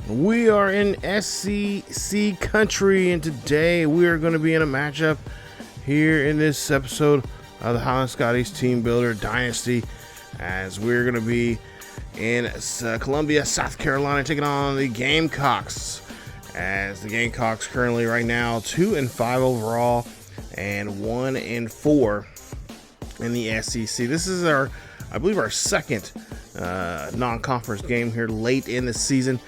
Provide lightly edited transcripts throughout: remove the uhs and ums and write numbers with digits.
We are in SEC country, and today we are going to be in a matchup here in this episode of the Highland Scotties Teambuilder Dynasty, as we're going to be in Columbia, South Carolina, taking on the Gamecocks. As the Gamecocks currently right now 2-5 overall and 1-4 in the SEC. This is I believe our second non-conference game here late in the season,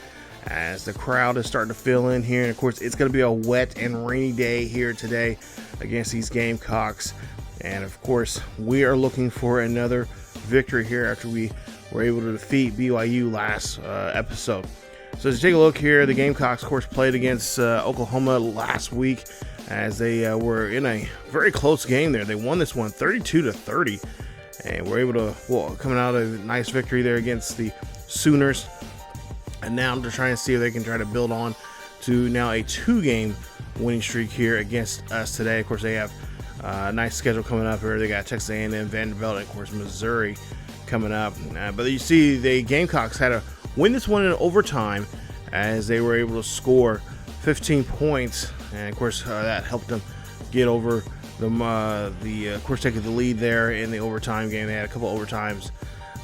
as the crowd is starting to fill in here. And of course, it's going to be a wet and rainy day here today against these Gamecocks. And of course, we are looking for another victory here after we were able to defeat BYU last episode. So to take a look here, the Gamecocks, of course, played against Oklahoma last week, as they were in a very close game there. They won this one 32-30, and were able to coming out of a nice victory there against the Sooners. And now they're trying to see if they can try to build on to now a 2-game winning streak here against us today. Of course, they have a nice schedule coming up here. They got Texas A&M, Vanderbilt, and of course Missouri coming up. But you see, the Gamecocks had to win this one in overtime, as they were able to score 15 points, and of course that helped them get over of course taking the lead there in the overtime game. They had a couple overtimes.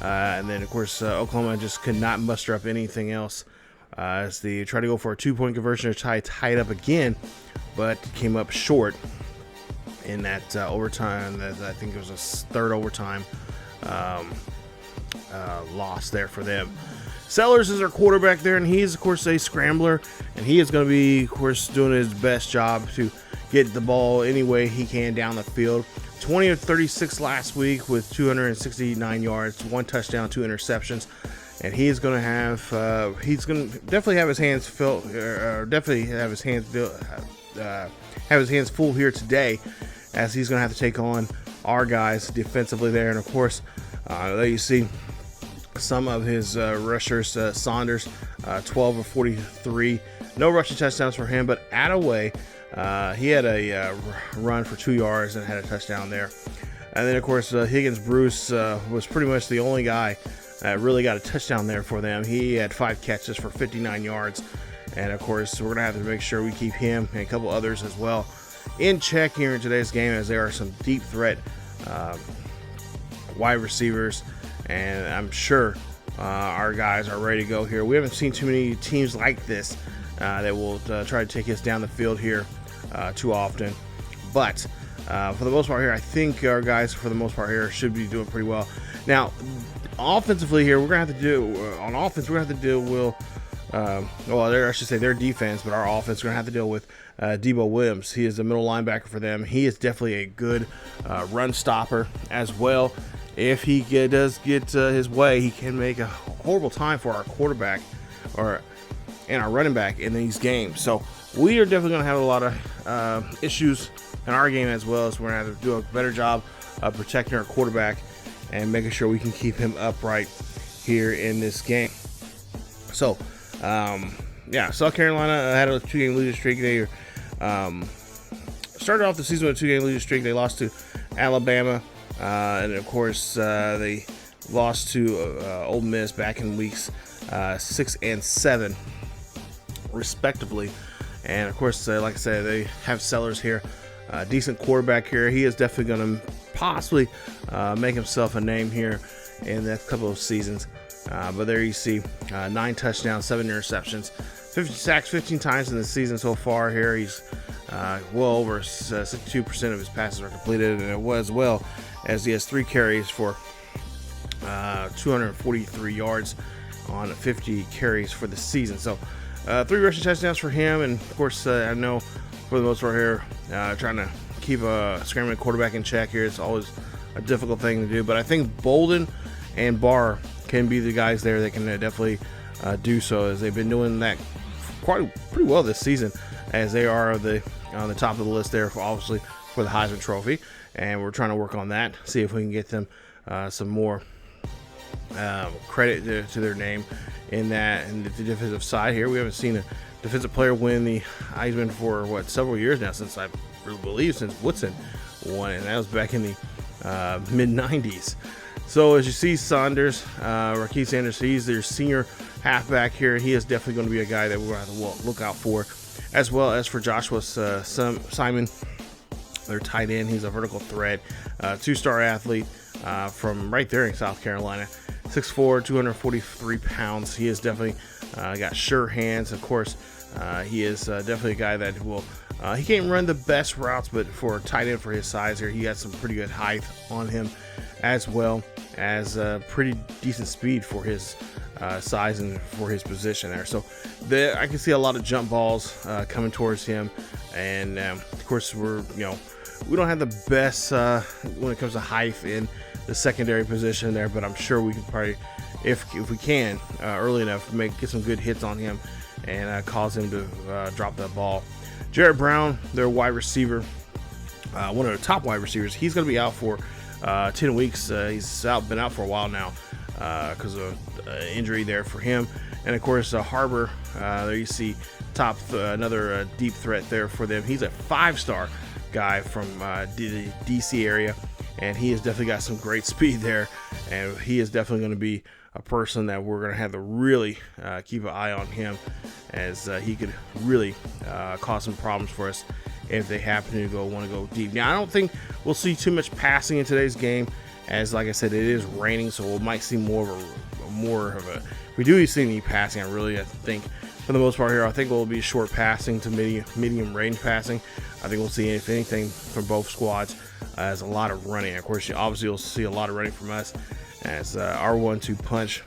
And then, of course, Oklahoma just could not muster up anything else as they tried to go for a 2-point conversion to tie it up again, but came up short in that overtime. I think it was a third overtime loss there for them. Sellers is our quarterback there, and he is, of course, a scrambler, and he is going to be, of course, doing his best job to get the ball any way he can down the field. 20 of 36 last week with 269 yards, 1 touchdown, 2 interceptions, and he's going to have definitely have his hands full here today, as he's going to have to take on our guys defensively there. And of course, there you see some of his rushers. Saunders, 12 of 43, no rushing touchdowns for him, but Adaway, he had a run for 2 yards and had a touchdown there. And then, of course, Higgins Bruce was pretty much the only guy that really got a touchdown there for them. He had 5 catches for 59 yards. And, of course, we're going to have to make sure we keep him and a couple others as well in check here in today's game, as there are some deep threat wide receivers. And I'm sure our guys are ready to go here. We haven't seen too many teams like this that will try to take us down the field here too often, but for the most part here, I think our guys for the most part here should be doing pretty well. Now, offensively here, we're gonna have to do on offense. We're gonna have to deal with I should say their defense, but our offense, we're gonna have to deal with Debo Williams. He is the middle linebacker for them. He is definitely a good run stopper as well. If he does get his way, he can make a horrible time for our quarterback and our running back in these games. So we are definitely going to have a lot of issues in our game, as well as we're going to have to do a better job of protecting our quarterback and making sure we can keep him upright here in this game. So, South Carolina had a 2-game losing streak. They started off the season with a 2-game losing streak. They lost to Alabama, and of course they lost to Ole Miss back in weeks 6 and 7. Respectively. And of course, like I said, they have Sellers here, decent quarterback here. He is definitely going to possibly make himself a name here in the next couple of seasons. But there you see 9 touchdowns, 7 interceptions, 50 sacks 15 times in the season so far here. He's well over 62% of his passes are completed, and it was well as he has 3 carries for 243 yards on 50 carries for the season. So 3 rushing touchdowns for him, and of course, I know for the most part here, trying to keep a scrambling quarterback in check here is always a difficult thing to do. But I think Bolden and Barr can be the guys there that can definitely do so, as they've been doing that pretty well this season, as they are on the top of the list there, obviously for the Heisman Trophy, and we're trying to work on that, see if we can get them some more credit to their name in that. And the defensive side here, we haven't seen a defensive player win the Heisman for several years now, since I believe since Woodson won it, and that was back in the mid 90s. So as you see, Saunders, Rakeem Sanders, he's their senior halfback here. He is definitely going to be a guy that we're going to have to look out for, as well as for Joshua Simon, their tight end. He's a vertical threat, 2-star athlete from right there in South Carolina. 6'4", 243 pounds. He is definitely got sure hands. Of course, he is definitely a guy that will. He can't run the best routes, but for a tight end for his size here, he got some pretty good height on him, as well as pretty decent speed for his size and for his position there. So I can see a lot of jump balls coming towards him, and of course we don't have the best when it comes to height in the secondary position there, but I'm sure we can probably, if we can, early enough, get some good hits on him and cause him to drop that ball. Jared Brown, their wide receiver, one of the top wide receivers, he's going to be out for 10 weeks. He's been out for a while now because of injury there for him. And of course, Harbor, there you see another deep threat there for them. He's a 5-star guy from the DC area, and he has definitely got some great speed there, and he is definitely going to be a person that we're going to have to really keep an eye on him, as he could really cause some problems for us if they happen to want to go deep. Now, I don't think we'll see too much passing in today's game, as like I said, it is raining, so we might see more of a. If we do see any passing, I think for the most part here, I think it will be short passing to medium range passing. I think we'll see, if anything, from both squads as a lot of running. Of course, obviously you'll see a lot of running from us, as our 1-2 punch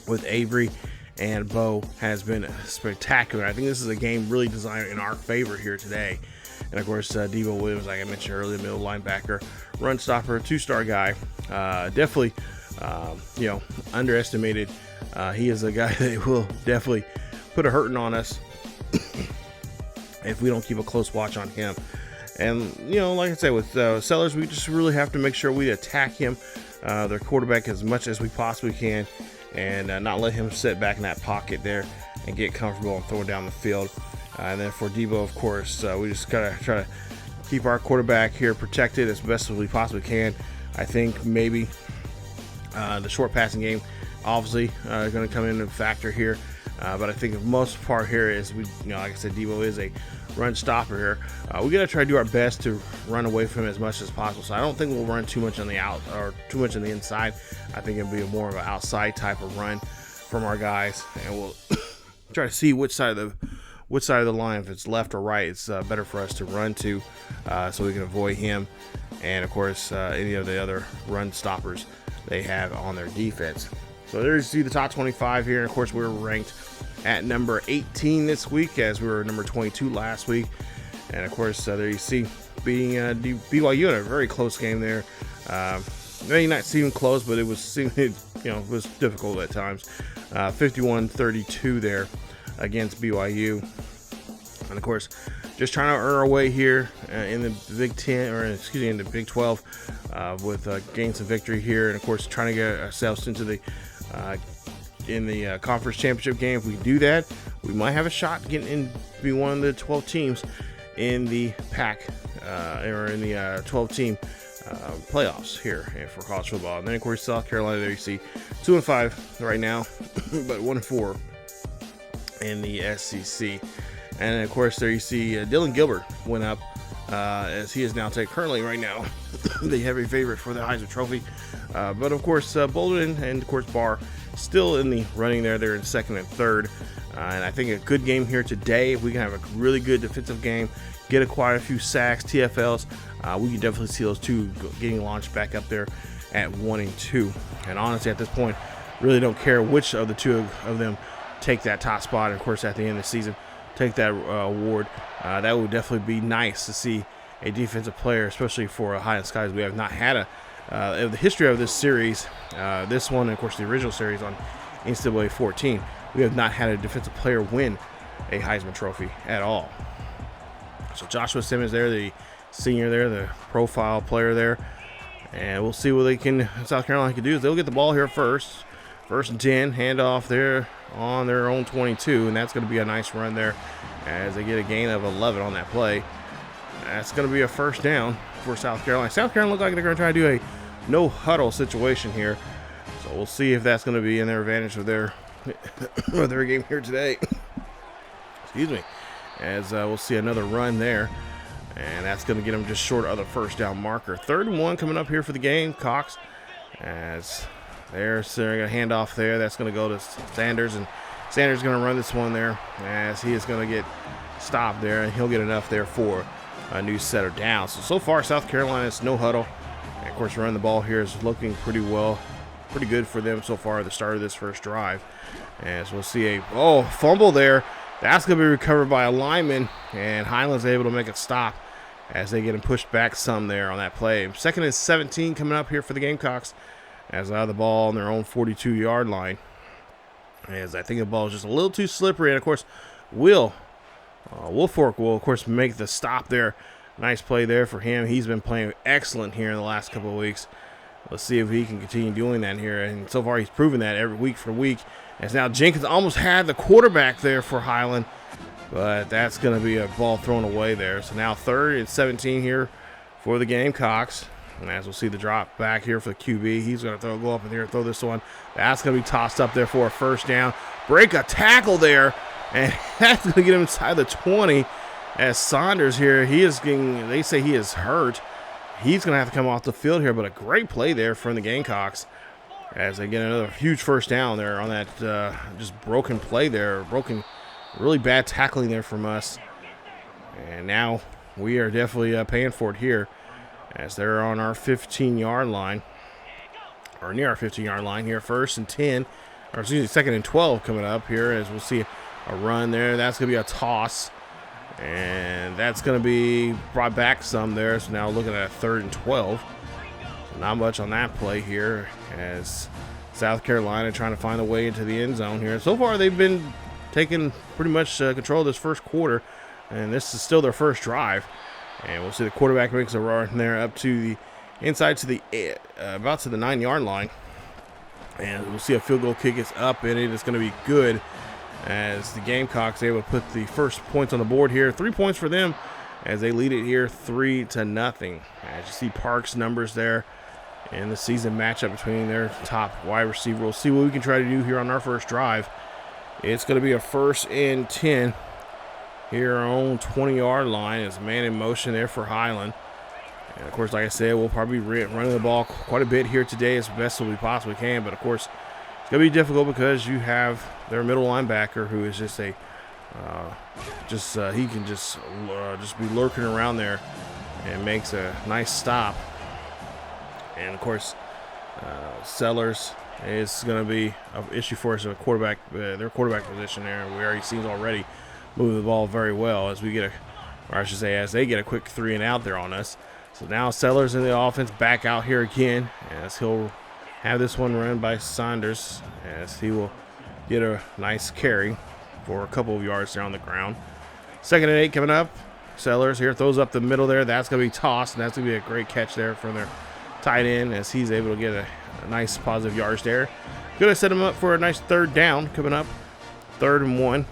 with Avery and Bo has been spectacular. I think this is a game really designed in our favor here today. And of course, Debo Williams, like I mentioned earlier, middle linebacker, run stopper, 2-star guy. Definitely, underestimated. He is a guy that will definitely put a hurting on us if we don't keep a close watch on him. And, like I said, with Sellers, we just really have to make sure we attack him, their quarterback, as much as we possibly can, and not let him sit back in that pocket there and get comfortable and throw it down the field. And then for Debo, of course, we just gotta try to keep our quarterback here protected as best as we possibly can. I think maybe the short passing game, obviously, going to come in and factor here. But I think the most part here is like I said, Debo is a run stopper here. We got to try to do our best to run away from him as much as possible. So I don't think we'll run too much on the out or too much on the inside. I think it'll be more of an outside type of run from our guys, and we'll try to see which side of the line, if it's left or right, it's better for us to run to, so we can avoid him, and of course any of the other run stoppers they have on their defense. So there you see the top 25 here, and of course we're ranked at number 18 this week, as we were number 22 last week. And of course there you see beating BYU in a very close game there. Maybe not seem close, but it was it was difficult at times. 51-32 there against BYU. And of course, just trying to earn our way here in the Big 10, or in the Big 12, with gain some victory here, and of course trying to get ourselves into the conference championship game. If we do that, we might have a shot getting in, be one of the 12 teams in the pack, or in the 12 team playoffs here for college football. And then of course South Carolina, there you see 2-5 right now, but 1-4 in the SEC. And of course there you see Dylan Gilbert went up, as he is now currently right now the heavy favorite for the Heisman Trophy. But of course Bolden and of course Barr still in the running there. They're in second and third. And I think a good game here today. If we can have a really good defensive game, get quite a few sacks, TFLs, we can definitely see those two getting launched back up there at 1 and 2. And honestly, at this point, really don't care which of the two of them take that top spot. And of course, at the end of the season, take that award. That would definitely be nice to see a defensive player, especially for Highland Scotties. We have not had in the history of this series, this one, and of course the original series on NCAA 14, we have not had a defensive player win a Heisman Trophy at all. So Joshua Simmons there, the senior there, the profile player there, and we'll see what South Carolina can do. They'll get the ball here first and 10, handoff there on their own 22, and that's going to be a nice run there as they get a gain of 11 on that play. That's going to be a first down for South Carolina. South Carolina look like they're going to try to do a no huddle situation here, so we'll see if that's going to be in their advantage of their their game here today. Excuse me. As we'll see another run there. And that's going to get them just short of the first down marker. 3rd and 1 coming up here for the Gamecocks. As they're going to hand off there. That's going to go to Sanders. And Sanders is going to run this one there as he is going to get stopped there. And he'll get enough there for a new set of downs. So far, South Carolina's no huddle. And of course, running the ball here is looking pretty good for them so far at the start of this first drive. As we'll see a fumble there. That's going to be recovered by a lineman, and Highland's able to make a stop as they get him pushed back some there on that play. 2nd and 17 coming up here for the Gamecocks as they have the ball on their own 42-yard line. As I think the ball is just a little too slippery, and of course, Woolfork will of course make the stop there. Nice play there for him. He's been playing excellent here in the last couple of weeks. Let's see if he can continue doing that here, and so far he's proven that every week for week. As now Jenkins almost had the quarterback there for Highland, but that's going to be a ball thrown away there. So now 3rd and 17 here for the Gamecocks. And as we'll see the drop back here for the QB, he's going to go up in here and throw this one. That's going to be tossed up there for a first down. Break a tackle there, and that's going to get him inside the 20. As Saunders here, they say he is hurt. He's going to have to come off the field here, but a great play there from the Gamecocks as they get another huge first down there on that just broken play there. Really bad tackling there from us. And now we are definitely paying for it here as they're on our 15-yard line, or near our 15-yard line here. 1st and 10, or excuse me, 2nd and 12 coming up here as we'll see a run there. That's going to be a toss. And that's going to be brought back some there. So now looking at a 3rd and 12. So not much on that play here as South Carolina trying to find a way into the end zone here. So far they've been taking pretty much control of this first quarter. And this is still their first drive. And we'll see the quarterback makes a run there up to the inside to the about to the 9-yard line. And we'll see a field goal kick is up, and it is going to be good. As the Gamecocks able to put the first points on the board here. 3 points for them as they lead it here 3-0. As you see Parks' numbers there in the season matchup between their top wide receiver. We'll see what we can try to do here on our first drive. It's going to be a 1st and 10 here on 20-yard line. As man in motion there for Highland. And of course, like I said, we'll probably be running the ball quite a bit here today as best as we possibly can. But of course, it's going to be difficult because you have their middle linebacker who is just he can just be lurking around there and makes a nice stop. And of course, Sellers is going to be an issue for us at quarterback, their quarterback position there. We already seen already moving the ball very well as as they get a quick 3 and out there on us. So now Sellers in the offense back out here again as he'll have this one run by Saunders as he will get a nice carry for a couple of yards there on the ground. 2nd and 8 coming up. Sellers here throws up the middle there. That's going to be tossed, and that's going to be a great catch there from their tight end as he's able to get a nice positive yards there. Going to set him up for a nice 3rd down coming up. 3rd and 1.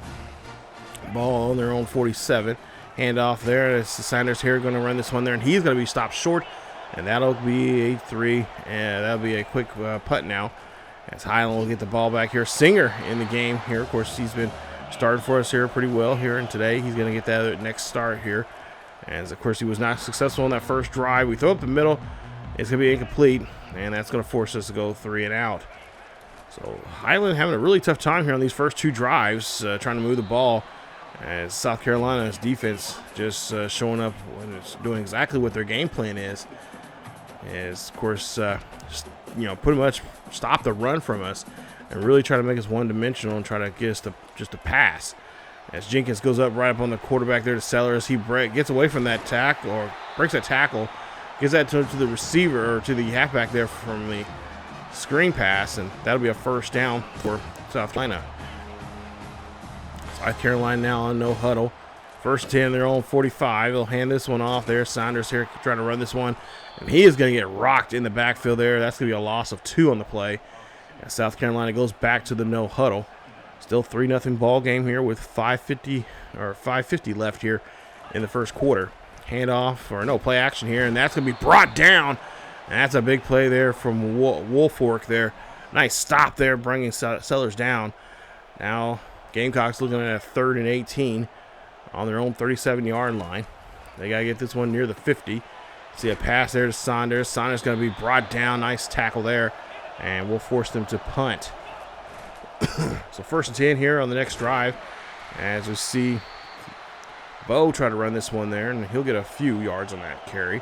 Ball on their own 47. Handoff there. As the Sanders here going to run this one there, and he's going to be stopped short. And that'll be a 3, and that'll be a quick putt now. As Highland will get the ball back here. Singer in the game here. Of course, he's been started for us here pretty well here, and today he's going to get that next start here. As, of course, he was not successful in that first drive. We throw up the middle. It's going to be incomplete, and that's going to force us to go 3 and out. So Highland having a really tough time here on these first 2 drives, trying to move the ball. As South Carolina's defense just showing up when it's doing exactly what their game plan is. Is of course pretty much stop the run from us and really try to make us one-dimensional and try to get us to just a pass. As Jenkins goes up right up on the quarterback there to Sellers, he gets away from that tackle, or breaks that tackle, gives that to the receiver or to the halfback there from the screen pass, and that'll be a 1st down for South Carolina. South Carolina now on no huddle. 1st 10, their own 45. They'll hand this one off there. Saunders here trying to run this one. And he is going to get rocked in the backfield there. That's going to be a loss of 2 on the play. And South Carolina goes back to the no huddle. Still 3-0 ball game here with 5:50 left here in the first quarter. Handoff, or no, play action here. And that's going to be brought down. And that's a big play there from Woolfork there. Nice stop there, bringing Sellers down. Now, Gamecocks looking at a 3rd and 18 on their own 37-yard line. They got to get this one near the 50. See a pass there to Saunders. Saunders going to be brought down. Nice tackle there. And we'll force them to punt. So 1st and 10 here on the next drive. As we see Bo try to run this one there, and he'll get a few yards on that carry.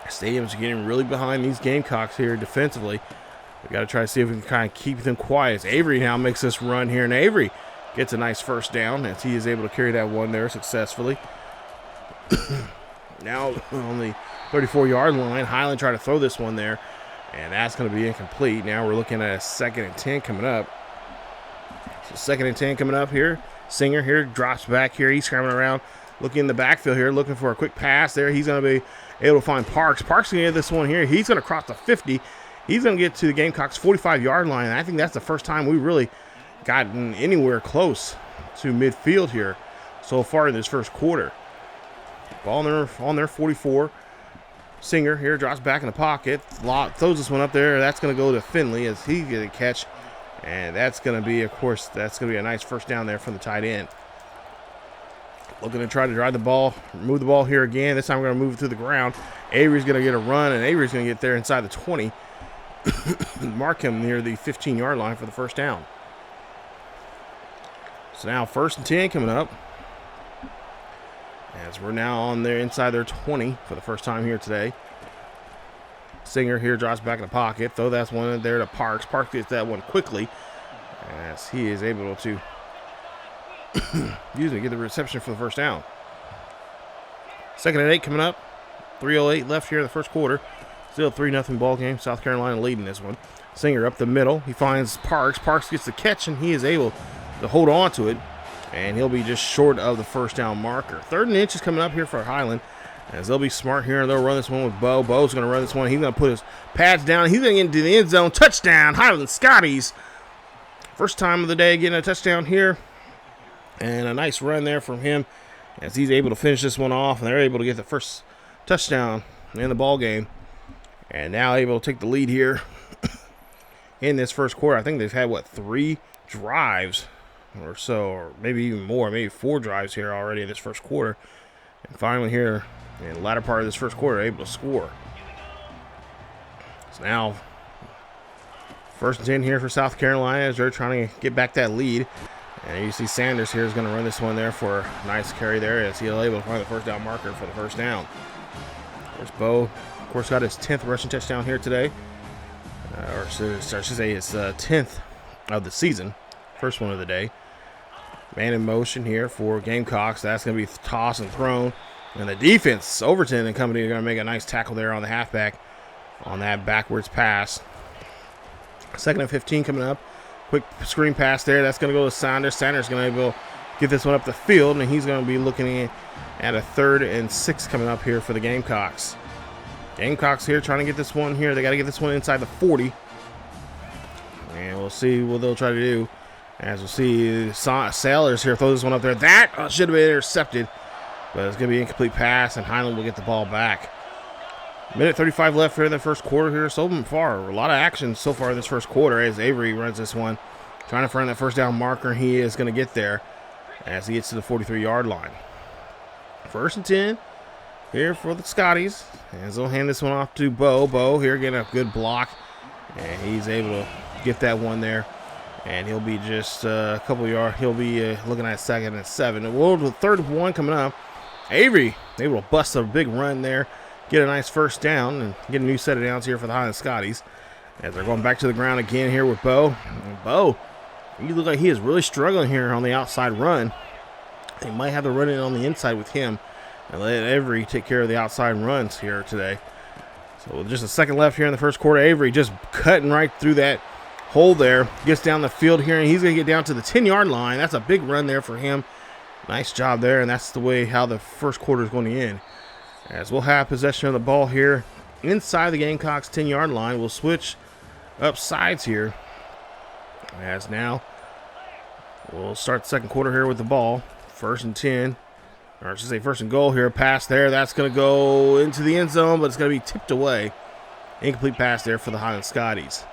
Stadium's getting really behind these Gamecocks here defensively. We got to try to see if we can kind of keep them quiet. As Avery now makes this run here, and Avery gets a nice 1st down as he is able to carry that one there successfully. Now on the 34-yard line, Highland tried to throw this one there, and that's going to be incomplete. Now we're looking at a 2nd and 10 coming up. So 2nd and 10 coming up here. Singer here drops back here. He's scrambling around, looking in the backfield here, looking for a quick pass there. He's going to be able to find Parks. Parks going to get this one here. He's going to cross the 50. He's going to get to the Gamecocks' 45-yard line. And I think that's the first time we really gotten anywhere close to midfield here so far in this first quarter. Ball on their 44. Singer here drops back in the pocket. Throws this one up there. That's going to go to Finley as he gets a catch. And that's going to be, of course, that's going to be a nice 1st down there from the tight end. Looking to try to drive the ball, move the ball here again. This time we're going to move it to the ground. Avery's going to get a run, and Avery's going to get there inside the 20. Mark him near the 15-yard line for the 1st down. So now 1st and 10 coming up. As we're now on there inside their 20 for the first time here today. Singer here drops back in the pocket. Throw that one in there to Parks. Parks gets that one quickly as he is able to get the reception for the 1st down. 2nd and 8 coming up. 3:08 left here in the first quarter. Still 3-0 ball game. South Carolina leading this one. Singer up the middle. He finds Parks. Parks gets the catch, and he is able to hold on to it. And he'll be just short of the 1st down marker. 3rd and inches coming up here for Highland. As they'll be smart here, and they'll run this one with Bo. Bo's going to run this one. He's going to put his pads down. He's going to get into the end zone. Touchdown, Highland Scotties. First time of the day getting a touchdown here. And a nice run there from him as he's able to finish this one off. And they're able to get the first touchdown in the ball game. And now able to take the lead here in this first quarter. I think they've had, 3 drives or so, or maybe even more, maybe 4 drives here already in this first quarter. And finally here in the latter part of this first quarter, able to score. So now 1st and 10 here for South Carolina as they're trying to get back that lead. And you see Sanders here is going to run this one there for a nice carry there as he'll able to find the 1st down marker for the 1st down. There's Bo, of course, got his 10th rushing touchdown here today. I should say his 10th of the season. First one of the day. Man in motion here for Gamecocks. That's going to be tossed and thrown. And the defense, Overton and company, are going to make a nice tackle there on the halfback on that backwards pass. 2nd and 15 coming up. Quick screen pass there. That's going to go to Saunders. Saunders going to be able to get this one up the field, and he's going to be looking at a 3rd and 6 coming up here for the Gamecocks. Gamecocks here trying to get this one here. They got to get this one inside the 40. And we'll see what they'll try to do. As we'll see, Sailors here throw this one up there. That should have been intercepted, but it's going to be an incomplete pass, and Highland will get the ball back. Minute 35 left here in the first quarter here. So far, a lot of action so far in this first quarter as Avery runs this one. Trying to find that 1st down marker. He is going to get there as he gets to the 43-yard line. 1st and 10 here for the Scotties. As they'll hand this one off to Bo. Bo here getting a good block, and he's able to get that one there. And he'll be just a couple yards. He'll be looking at 2nd and 7. And we'll the 3rd and 1 coming up. Avery able to bust a big run there, get a nice 1st down, and get a new set of downs here for the Highland Scotties. As they're going back to the ground again here with Bo. And Bo, he looks like he is really struggling here on the outside run. They might have to run it on the inside with him and let Avery take care of the outside runs here today. So with just a second left here in the first quarter, Avery just cutting right through that hole there. Gets down the field here, and he's going to get down to the 10-yard line. That's a big run there for him. Nice job there, and that's the way how the first quarter is going to end. As we'll have possession of the ball here inside the Gamecocks 10-yard line. We'll switch up sides here. As now we'll start the second quarter here with the ball. 1st and 10. Or I should say 1st and goal here. Pass there. That's going to go into the end zone, but it's going to be tipped away. Incomplete pass there for the Highland Scotties.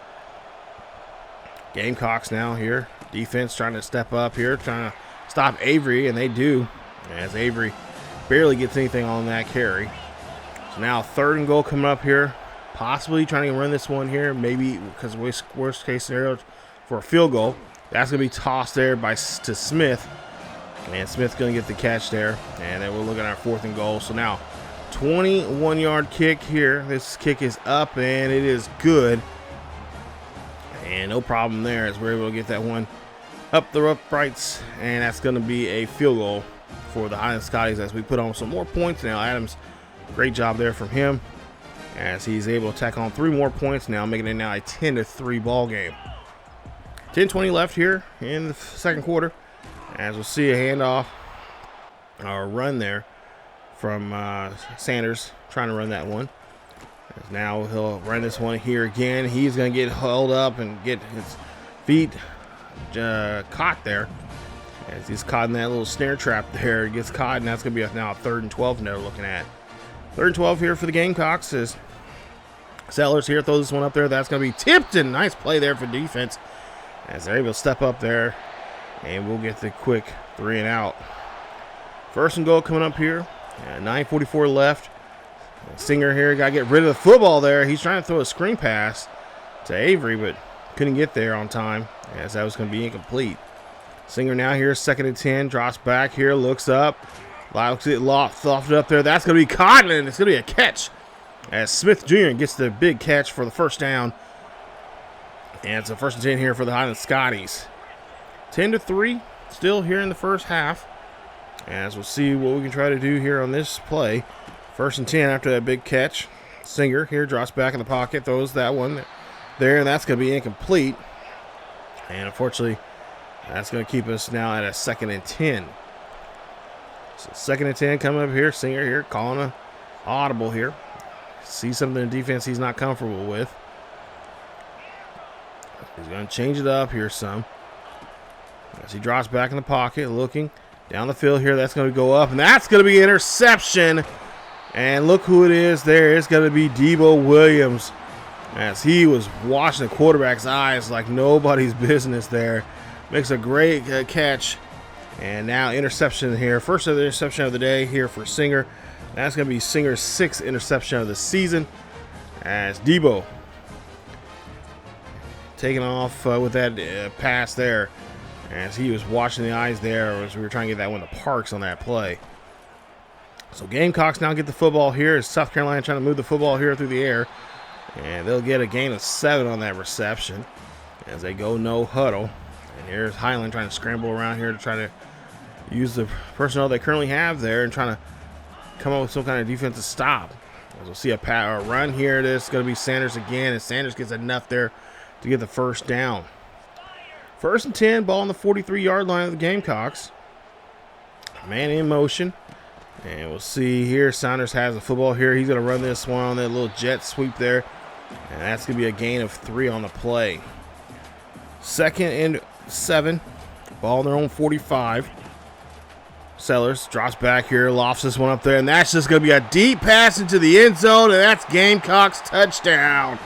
Gamecocks now here Defense trying to step up here, trying to stop Avery, and they do, as Avery barely gets anything on that carry. So now 3rd and goal coming up here. Possibly trying to run this one here, maybe because worst case scenario for a field goal. That's going to be tossed there to Smith. And Smith's going to get the catch there. And then we're looking at our 4th and goal. So now 21-yard kick here. This kick is up, and it is good. And no problem there as we're able to get that one up the uprights. And that's going to be a field goal for the Highland Scotties as we put on some more points now. Adams, great job there from him as he's able to tack on 3 more points now, making it now a 10-3 ball game. 10:20 left here in the 2nd quarter, as we'll see a handoff or a run there from Sanders trying to run that one. As now he'll run this one here again. He's going to get held up and get his feet caught there. As he's caught in that little snare trap there, he gets caught, and that's going to be now a 3rd and 12 now looking at. 3rd and 12 here for the Gamecocks as Sellers here throws this one up there. That's going to be tipped, and nice play there for defense as they're able to step up there, and we'll get the quick 3 and out. 1st and goal coming up here. 9:44 left. Singer here got to get rid of the football there. He's trying to throw a screen pass to Avery, but couldn't get there on time as that was going to be incomplete. Singer now here, 2nd and 10, drops back here, looks up. Lofted up there. That's going to be caught, and it's going to be a catch as Smith Jr. gets the big catch for the 1st down. And it's a 1st and 10 here for the Highland Scotties. 10-3 still here in the 1st half. As we'll see what we can try to do here on this play. 1st and 10 after that big catch. Singer here drops back in the pocket, throws that one there, and that's going to be incomplete. And unfortunately, that's going to keep us now at a 2nd and 10. So 2nd and 10 coming up here. Singer here calling a audible here. See something in defense he's not comfortable with. He's going to change it up here some. As he drops back in the pocket, looking down the field here. That's going to go up, and that's going to be interception. And look who it is there. It's going to be Debo Williams as he was watching the quarterback's eyes like nobody's business there. Makes a great catch. And now interception here. First of the interception of the day here for Singer. That's going to be Singer's 6th interception of the season as Debo taking off with that pass there as he was watching the eyes there as we were trying to get that one to Parks on that play. So Gamecocks now get the football here as South Carolina trying to move the football here through the air. And they'll get a gain of 7 on that reception as they go no huddle. And here's Highland trying to scramble around here to try to use the personnel they currently have there and trying to come up with some kind of defensive stop. As we'll see a run here. This is going to be Sanders again, and Sanders gets enough there to get the 1st down. 1st and 10, ball on the 43-yard line of the Gamecocks. Man in motion. And we'll see here, Sanders has the football here. He's going to run this one on that little jet sweep there. And that's going to be a gain of 3 on the play. 2nd and 7, ball on their own 45. Sellers drops back here, lofts this one up there, and that's just going to be a deep pass into the end zone, and that's Gamecocks touchdown.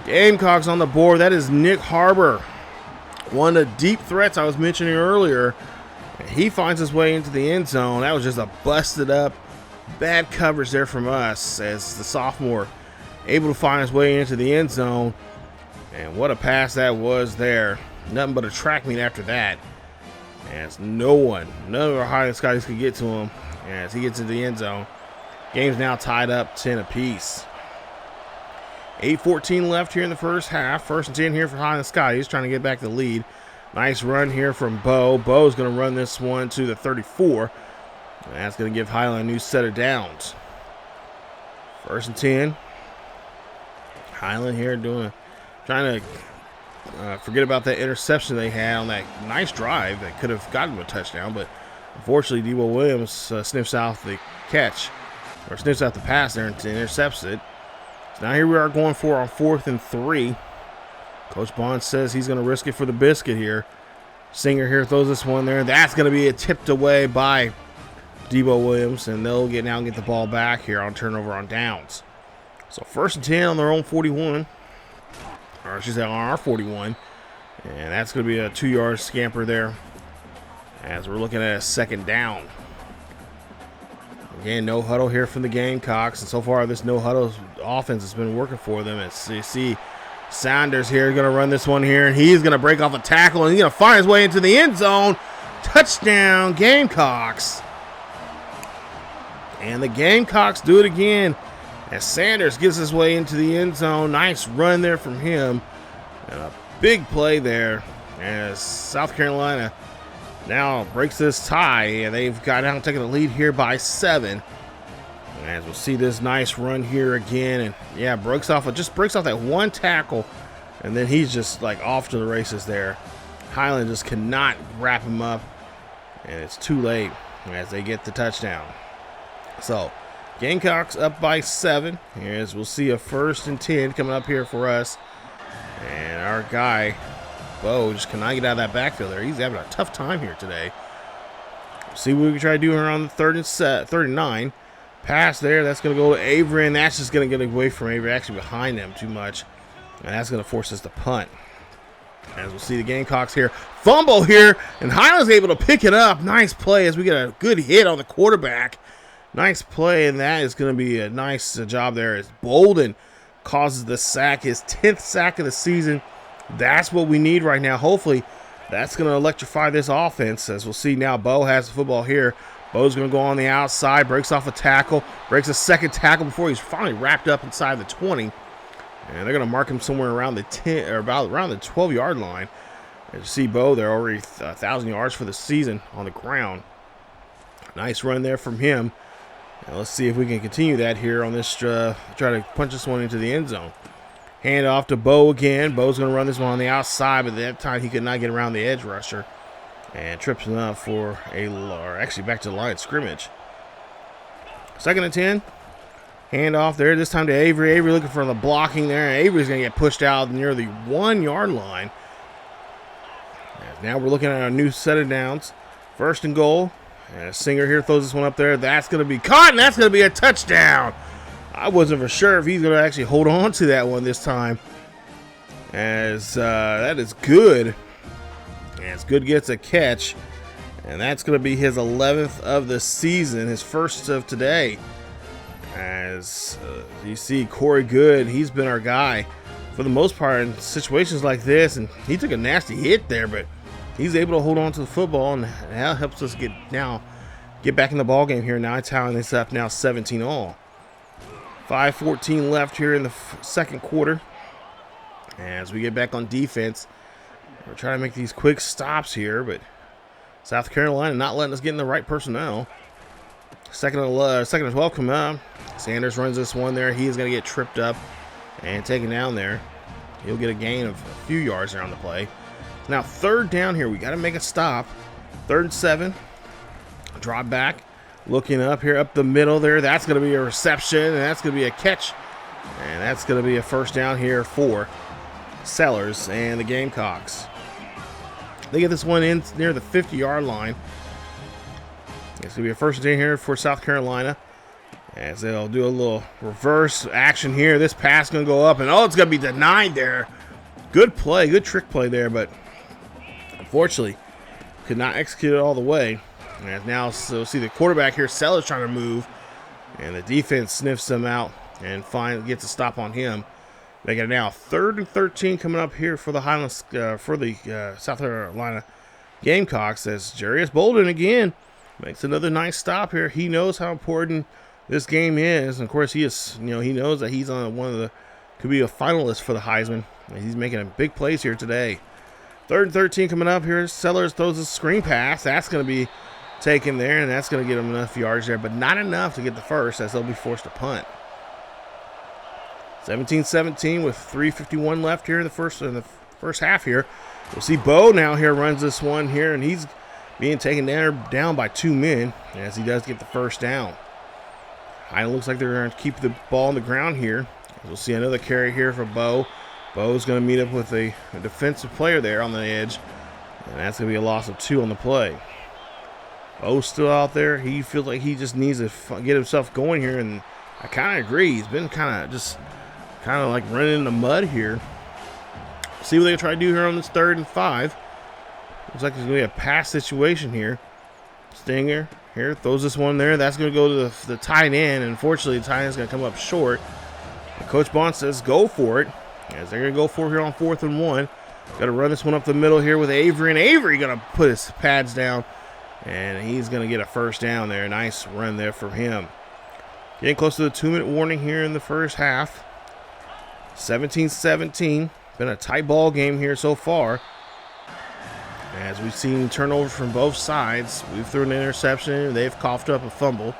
Gamecocks on the board. That is Nick Harbor, one of the deep threats I was mentioning earlier. He finds his way into the end zone. That was just a busted up, bad coverage there from us as the sophomore able to find his way into the end zone. And what a pass that was there. Nothing but a track meet after that. As none of our Highland Scotties could get to him as he gets into the end zone. Game's now tied up 10 apiece. 8:14 left here in the 1st half. 1st and 10 here for Highland Scotties trying to get back the lead. Nice run here from Bo. Bo's going to run this one to the 34. And that's going to give Highland a new set of downs. 1st and 10. Highland here trying to forget about that interception they had on that nice drive that could have gotten them a touchdown, but unfortunately Debo Williams sniffs out the catch, or sniffs out the pass there and intercepts it. So now here we are going for on 4th and 3. Coach Bond says he's going to risk it for the biscuit here. Singer here throws this one there. That's going to be tipped away by Debo Williams, and they'll now get the ball back here on turnover on downs. So 1st and 10 on their own 41. Or I should say on our 41. And that's going to be a 2-yard scamper there as we're looking at a 2nd down. Again, no huddle here from the Gamecocks, and so far this no huddle offense has been working for them. As you see, Saunders here going to run this one here, and he's going to break off a tackle, and he's going to find his way into the end zone. Touchdown, Gamecocks. And the Gamecocks do it again as Sanders gets his way into the end zone. Nice run there from him, and a big play there as South Carolina now breaks this tie, and they've got down taking the lead here by 7. As we'll see this nice run here again, and yeah, breaks off that one tackle, and then he's just like off to the races there. Highland just cannot wrap him up, and it's too late as they get the touchdown. So Gamecocks up by 7. As we'll see a 1st and 10 coming up here for us, and our guy Bo just cannot get out of that backfield there. He's having a tough time here today. See what we can try to do here on the 3rd and 9. Pass there. That's going to go to Avery, and that's just going to get away from Avery, actually behind them too much. And that's going to force us to punt. As we'll see the Gamecocks here. Fumble here, and Highland's able to pick it up. Nice play as we get a good hit on the quarterback. Nice play, and that is going to be a nice job there as Bolden causes the sack, his 10th sack of the season. That's what we need right now. Hopefully, that's going to electrify this offense. As we'll see now, Bo has the football here. Bo's going to go on the outside, breaks off a tackle, breaks a 2nd tackle before he's finally wrapped up inside the 20. And they're going to mark him somewhere around the 10 or about around the 12-yard line. As you see, Bo, they're already 1,000 yards for the season on the ground. Nice run there from him. Now let's see if we can continue that here on this. Try to punch this one into the end zone. Hand off to Bo again. Bo's going to run this one on the outside, but that time he could not get around the edge rusher. And trips him up for actually back to the line of scrimmage. 2nd and 10. Hand off there. This time to Avery. Avery looking for the blocking there. And Avery's going to get pushed out near the 1-yard line. And now we're looking at a new set of downs. 1st and goal. And Singer here throws this one up there. That's going to be caught, and that's going to be a touchdown. I wasn't for sure if he's going to actually hold on to that one this time. As that is good. As Good gets a catch. And that's going to be his 11th of the season. His 1st of today. As you see, Corey Good, he's been our guy for the most part in situations like this. And he took a nasty hit there, but he's able to hold on to the football. And that helps us get back in the ball game here. Now it's tying this up now 17-all. 5:14 left here in the 2nd quarter. As we get back on defense, we're trying to make these quick stops here, but South Carolina not letting us get in the right personnel. 2nd and 12 coming up. Sanders runs this one there. He is going to get tripped up and taken down there. He'll get a gain of a few yards there on the play. Now 3rd down here. We got to make a stop. 3rd and 7. Drop back. Looking up here, up the middle there. That's going to be a reception, and that's going to be a catch. And that's going to be a 1st down here for Sellers and the Gamecocks. They get this one in near the 50-yard line. It's going to be a 1st and 10 here for South Carolina. As they'll do a little reverse action here. This pass is going to go up, and it's going to be denied there. Good play, good trick play there, but unfortunately could not execute it all the way. And now, so see the quarterback here, Sellers trying to move, and the defense sniffs him out and finally gets a stop on him. They got now 3rd and 13 coming up here for the Highlands, for the South Carolina Gamecocks. As Jarius Bolden again makes another nice stop here. He knows how important this game is, and of course he is. He knows that he's on could be a finalist for the Heisman. And he's making a big plays here today. 3rd and 13 coming up here. Sellers throws a screen pass. That's going to be taken there, and that's going to get them enough yards there, but not enough to get the 1st, as they'll be forced to punt. 17-17 with 3:51 left here in the first half here. We'll see Bo now here runs this one here, and he's being taken down by 2 men as he does get the 1st down. It looks like they're going to keep the ball on the ground here. We'll see another carry here for Bo. Bo's going to meet up with a defensive player there on the edge, and that's going to be a loss of 2 on the play. Bo's still out there. He feels like he just needs to get himself going here, and I kind of agree. He's been kind of like running in the mud here. See what they try to do here on this 3rd and 5. Looks like there's going to be a pass situation here. Stinger here throws this one there. That's going to go to the tight end. Unfortunately, the tight end's going to come up short. And Coach Bond says go for it. As they're going to go for it here on 4th and 1. Got to run this one up the middle here with Avery. And Avery going to put his pads down. And he's going to get a first down there. Nice run there for him. Getting close to the 2-minute warning here in the first half. 17-17. Been a tight ball game here so far. As we've seen turnovers from both sides. We've thrown an interception. They've coughed up a fumble.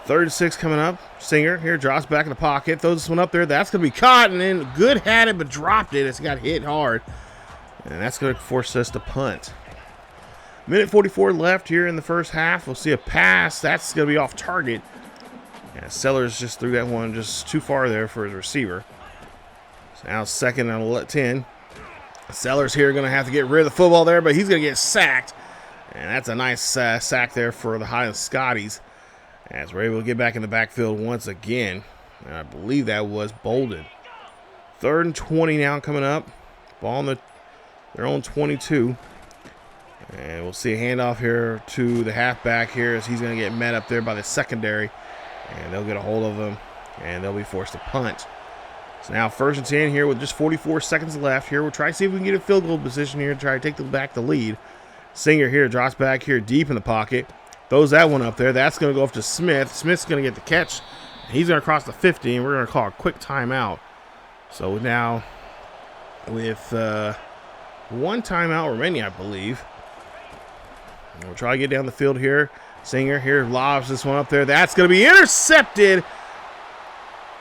3rd and 6 coming up. Singer here drops back in the pocket. Throws this one up there. That's going to be caught. And then Good had it but dropped it. It's got hit hard. And that's going to force us to punt. Minute 44 left here in the first half. We'll see a pass. That's going to be off target. And Sellers just threw that one just too far there for his receiver. So now 2nd and 10. Sellers here going to have to get rid of the football there, but he's going to get sacked. And that's a nice sack there for the Highland Scotties. As we're able to get back in the backfield once again. And I believe that was Bolden. 3rd and 20 now coming up. Ball on their own 22. And we'll see a handoff here to the halfback here as he's going to get met up there by the secondary. And they'll get a hold of him, and they'll be forced to punt. So now 1st and 10 here with just 44 seconds left here. We'll try to see if we can get a field goal position here and try to take back the lead. Singer here drops back here deep in the pocket. Throws that one up there. That's going to go off to Smith. Smith's going to get the catch. He's going to cross the 50, and we're going to call a quick timeout. So now with 1 timeout remaining, I believe. And we'll try to get down the field here. Singer here lobs this one up there. That's going to be intercepted.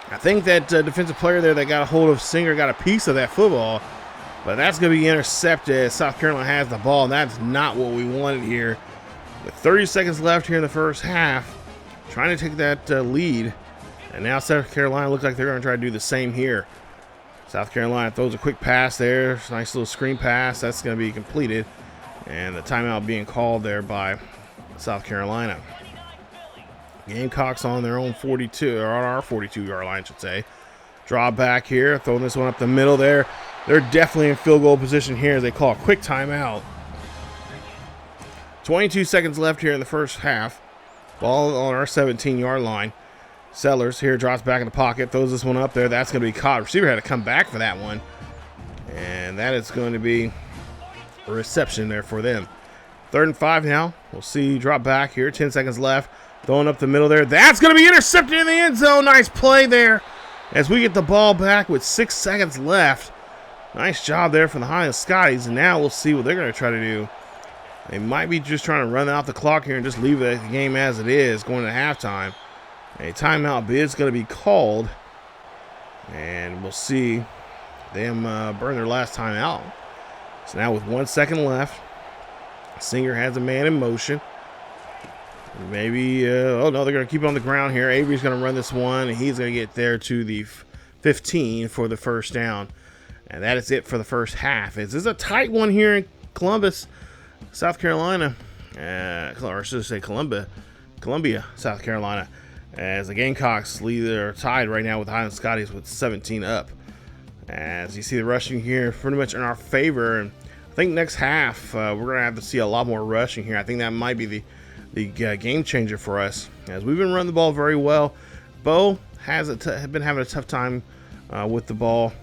I think that defensive player there that got a hold of Singer got a piece of that football. But that's going to be intercepted. South Carolina has the ball, and that's not what we wanted here. With 30 seconds left here in the first half, trying to take that lead. And now South Carolina looks like they're going to try to do the same here. South Carolina throws a quick pass there. Nice little screen pass. That's going to be completed. And the timeout being called there by South Carolina. Gamecocks on their own 42, or on our 42-yard line, I should say. Draw back here, throwing this one up the middle there. They're definitely in field goal position here as they call a quick timeout. 22 seconds left here in the first half. Ball on our 17-yard line. Sellers here drops back in the pocket, throws this one up there. That's going to be caught. Receiver had to come back for that one. And that is going to be a reception there for them. 3rd and 5 now. We'll see drop back here. 10 seconds left. Throwing up the middle there. That's going to be intercepted in the end zone. Nice play there as we get the ball back with 6 seconds left. Nice job there from the Highland Scotties. And now we'll see what they're going to try to do. They might be just trying to run out the clock here and just leave the game as it is going to halftime. A timeout bid is going to be called. And we'll see them burn their last timeout. So now with 1 second left, Singer has a man in motion. Maybe, oh no, they're going to keep it on the ground here. Avery's going to run this one, and he's going to get there to the 15 for the first down. And that is it for the first half. This is a tight one here in Columbus, South Carolina. Or should I say Columbia, South Carolina. As the Gamecocks are tied right now with Highland Scotties with 17 up. As you see the rushing here pretty much in our favor. And I think next half we're going to have to see a lot more rushing here. I think that might be the game changer for us. As we've been running the ball very well. Bo has been having a tough time with the ball.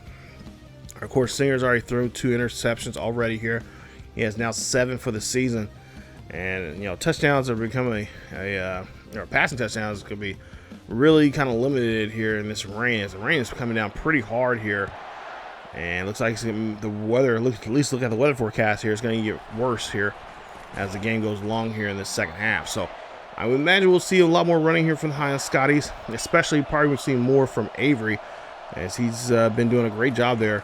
Of course, Singer's already thrown 2 interceptions already here. He has now 7 for the season. And, you know, touchdowns are becoming passing touchdowns could be really kind of limited here in this rain. As the rain is coming down pretty hard here. And it looks like the weather, at least look at the weather forecast here, it's going to get worse here as the game goes along here in this second half. So I would imagine we'll see a lot more running here from the Highland Scotties, especially probably we'll see more from Avery as he's been doing a great job there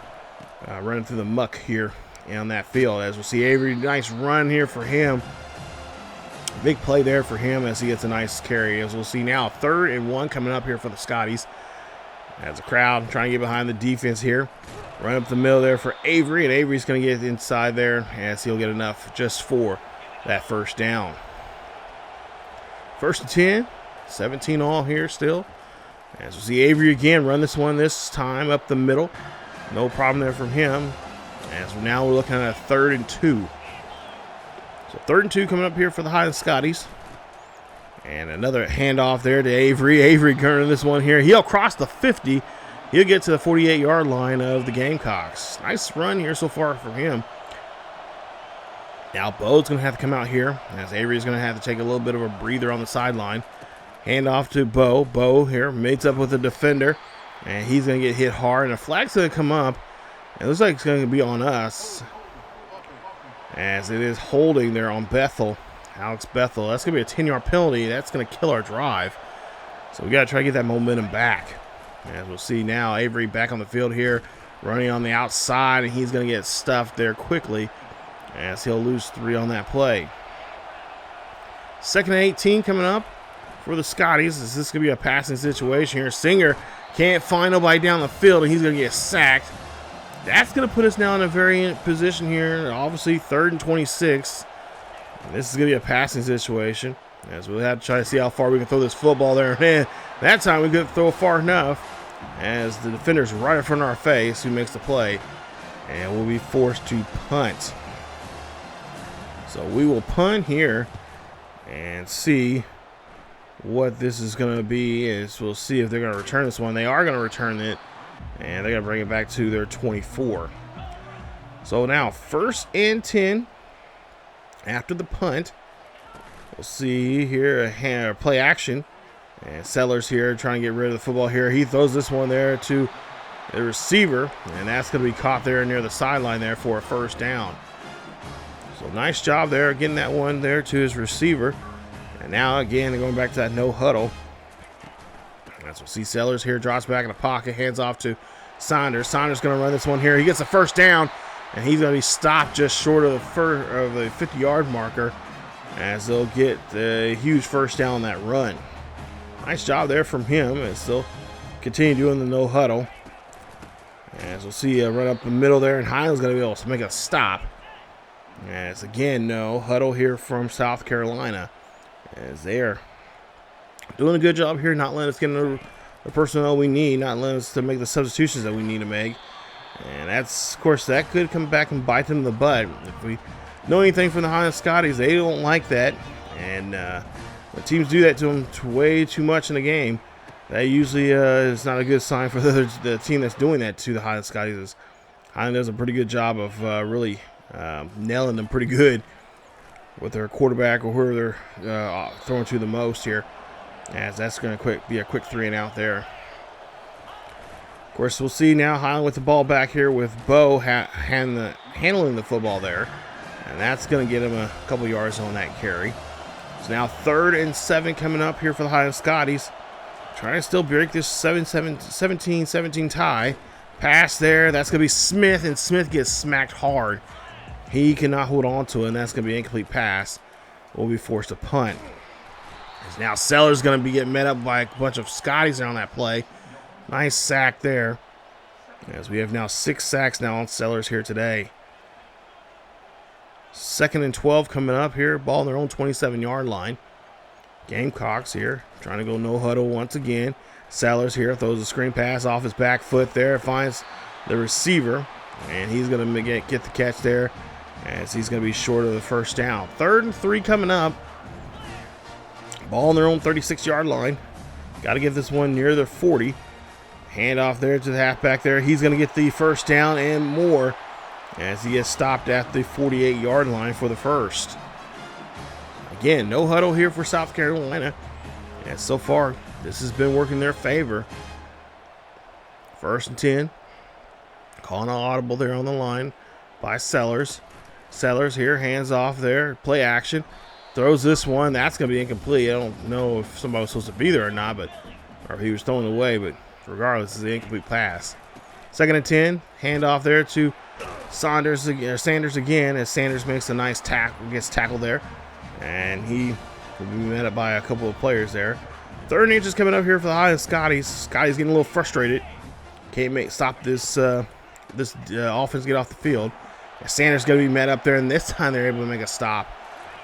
running through the muck here on that field. As we'll see Avery, nice run here for him. Big play there for him as he gets a nice carry. As we'll see now, 3rd and 1 coming up here for the Scotties. As a crowd trying to get behind the defense here. Run up the middle there for Avery, and Avery's going to get inside there as he'll get enough just for that first down. 1st and 10, 17 all here still. As we see Avery again run this one this time up the middle. No problem there from him. As now we're looking at a 3rd and 2. So 3rd and 2 coming up here for the Highland Scotties. And another handoff there to Avery. Avery turning this one here. He'll cross the 50. He'll get to the 48-yard line of the Gamecocks. Nice run here so far from him. Now Bo's going to have to come out here, as Avery's going to have to take a little bit of a breather on the sideline. Hand off to Bo. Bo here mates up with the defender, and he's going to get hit hard. And a flag's going to come up. It looks like it's going to be on us, as it is holding there on Bethel. Alex Bethel. That's going to be a 10-yard penalty. That's going to kill our drive. So we got to try to get that momentum back. As we'll see now, Avery back on the field here, running on the outside, and he's going to get stuffed there quickly, as he'll lose 3 on that play. 2nd and 18 coming up for the Scotties. Is this going to be a passing situation here? Singer can't find nobody down the field, and he's going to get sacked. That's going to put us now in a variant position here. Obviously, 3rd and 26. This is going to be a passing situation, as we'll have to try to see how far we can throw this football there. Man, that time we couldn't throw far enough, as the defender's right in front of our face who makes the play, and we'll be forced to punt. So we will punt here and see what this is going to be. Is we'll see if they're going to return this one. They are going to return it, and they're going to bring it back to their 24. So now 1st and 10 after the punt. We'll see here a play action, and Sellers here trying to get rid of the football here. He throws this one there to the receiver, and that's going to be caught there near the sideline there for a 1st down. So nice job there getting that one there to his receiver. And now again going back to that no huddle. As we'll see, Sellers here drops back in the pocket, hands off to Saunders. Saunders going to run this one here. He gets a 1st down, and he's going to be stopped just short of the 50-yard marker, as they'll get a huge 1st down on that run. Nice job there from him, as they'll continue doing the no huddle. As we'll see a run up the middle there, and Highland's going to be able to make a stop. As again, no huddle here from South Carolina, as they're doing a good job here, not letting us get the personnel we need, not letting us to make the substitutions that we need to make. And that's, of course, that could come back and bite them in the butt. If we know anything from the Highland Scotties, they don't like that. And when teams do that to them way too much in the game, that usually is not a good sign for the team that's doing that to the Highland Scotties. Highland does a pretty good job of really nailing them pretty good with their quarterback or whoever they're throwing to the most here, as that's going to be a quick 3 and out there. Of course, we'll see now Highland with the ball back here with Bo handling the football there, and that's going to get him a couple yards on that carry. So now 3rd and 7 coming up here for the Highland Scotties, trying to still break this 17-17 tie. Pass there, that's going to be Smith, and Smith gets smacked hard. He cannot hold on to it, and that's going to be an incomplete pass. We'll be forced to punt. As now Sellers going to be getting met up by a bunch of Scotties there on that play. Nice sack there, as we have now 6 sacks now on Sellers here today. 2nd and 12 coming up here. Ball on their own 27-yard line. Gamecocks here trying to go no huddle once again. Sellers here throws a screen pass off his back foot there. Finds the receiver, and he's going to get the catch there, as he's going to be short of the 1st down. 3rd and 3 coming up. Ball on their own 36-yard line. Got to get this one near the 40. Hand off there to the halfback there. He's going to get the 1st down and more, as he gets stopped at the 48-yard line for the 1st. Again, no huddle here for South Carolina, and so far this has been working in their favor. 1st and 10. Calling an audible there on the line by Sellers. Sellers here, hands off there, play action. Throws this one. That's going to be incomplete. I don't know if somebody was supposed to be there or not, or if he was thrown away, but regardless, it's an incomplete pass. 2nd and 10. Hand off there to Sanders again, as Sanders makes a nice tackle, gets tackled there, and he will be met up by a couple of players there. 3rd and inches coming up here for the Highland Scotties. Scotties getting a little frustrated. Can't stop this offense get off the field. And Sanders going to be met up there, and this time they're able to make a stop.